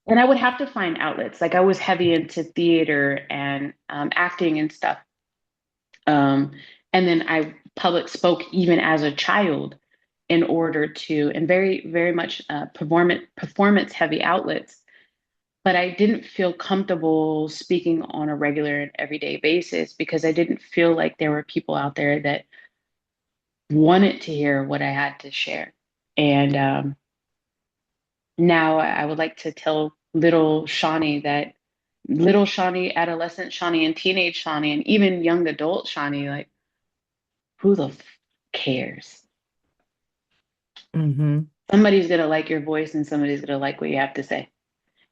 and I would have to find outlets. Like I was heavy into theater and acting and stuff. Um, and then I public spoke even as a child in order to, and very, very much performance heavy outlets. But I didn't feel comfortable speaking on a regular and everyday basis because I didn't feel like there were people out there that wanted to hear what I had to share. And now I would like to tell little Shani, adolescent Shani, and teenage Shani, and even young adult Shani, like, who the cares? Hmm. Somebody's gonna like your voice and somebody's gonna like what you have to say.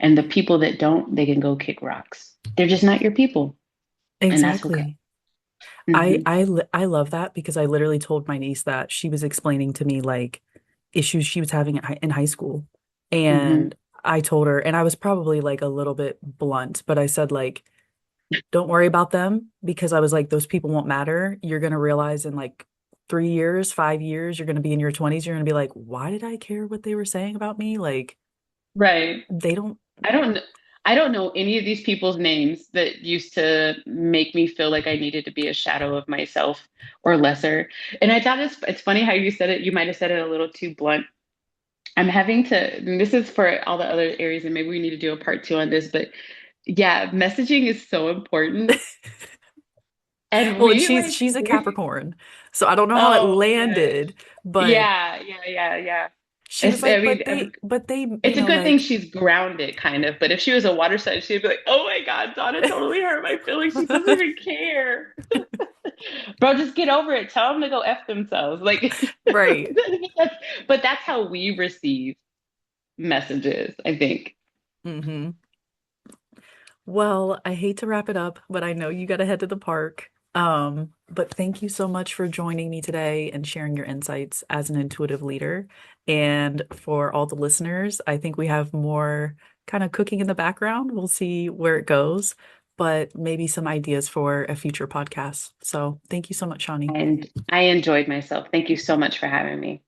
And the people that don't, they can go kick rocks. They're just not your people, and that's okay. Exactly. Hmm. I love that because I literally told my niece that she was explaining to me like issues she was having in high school. Hmm. And I told her, and I was probably like a little bit blunt, but I said like, don't worry about them because I was like, those people won't matter. You're gonna realize in like 3 years, 5 years, you're gonna be in your 20s, you're gonna be like, why did I care what they were saying about me? Like, Right. they don't. I don't I don't know any of these people's names that used to make me feel like I needed to be a shadow of myself or lesser. And I thought it's funny how you said it. You might have said it a little too blunt. I'm having to, and this is for all the other areas, and maybe we need to do a part two on this, but yeah, messaging is so important. And Well, and we she's went, she's a Capricorn, so I don't know how it oh yeah, landed, but yeah. she was It's, I like, mean, but they, it's a good thing she's grounded, kind of. But if she was a water sign, she'd be like, "Oh my God, Donna totally hurt my feelings. She doesn't even care, bro. Just get over it. Tell them to go f themselves." Like, right. but that's how we receive messages, I think. Hmm. Well, I hate to wrap it up, but I know you got to head to the park. But thank you so much for joining me today and sharing your insights as an intuitive leader. And for all the listeners, I think we have more kind of cooking in the background. We'll see where it goes, but maybe some ideas for a future podcast. So thank you so much, Shani. And I enjoyed myself. Thank you so much for having me.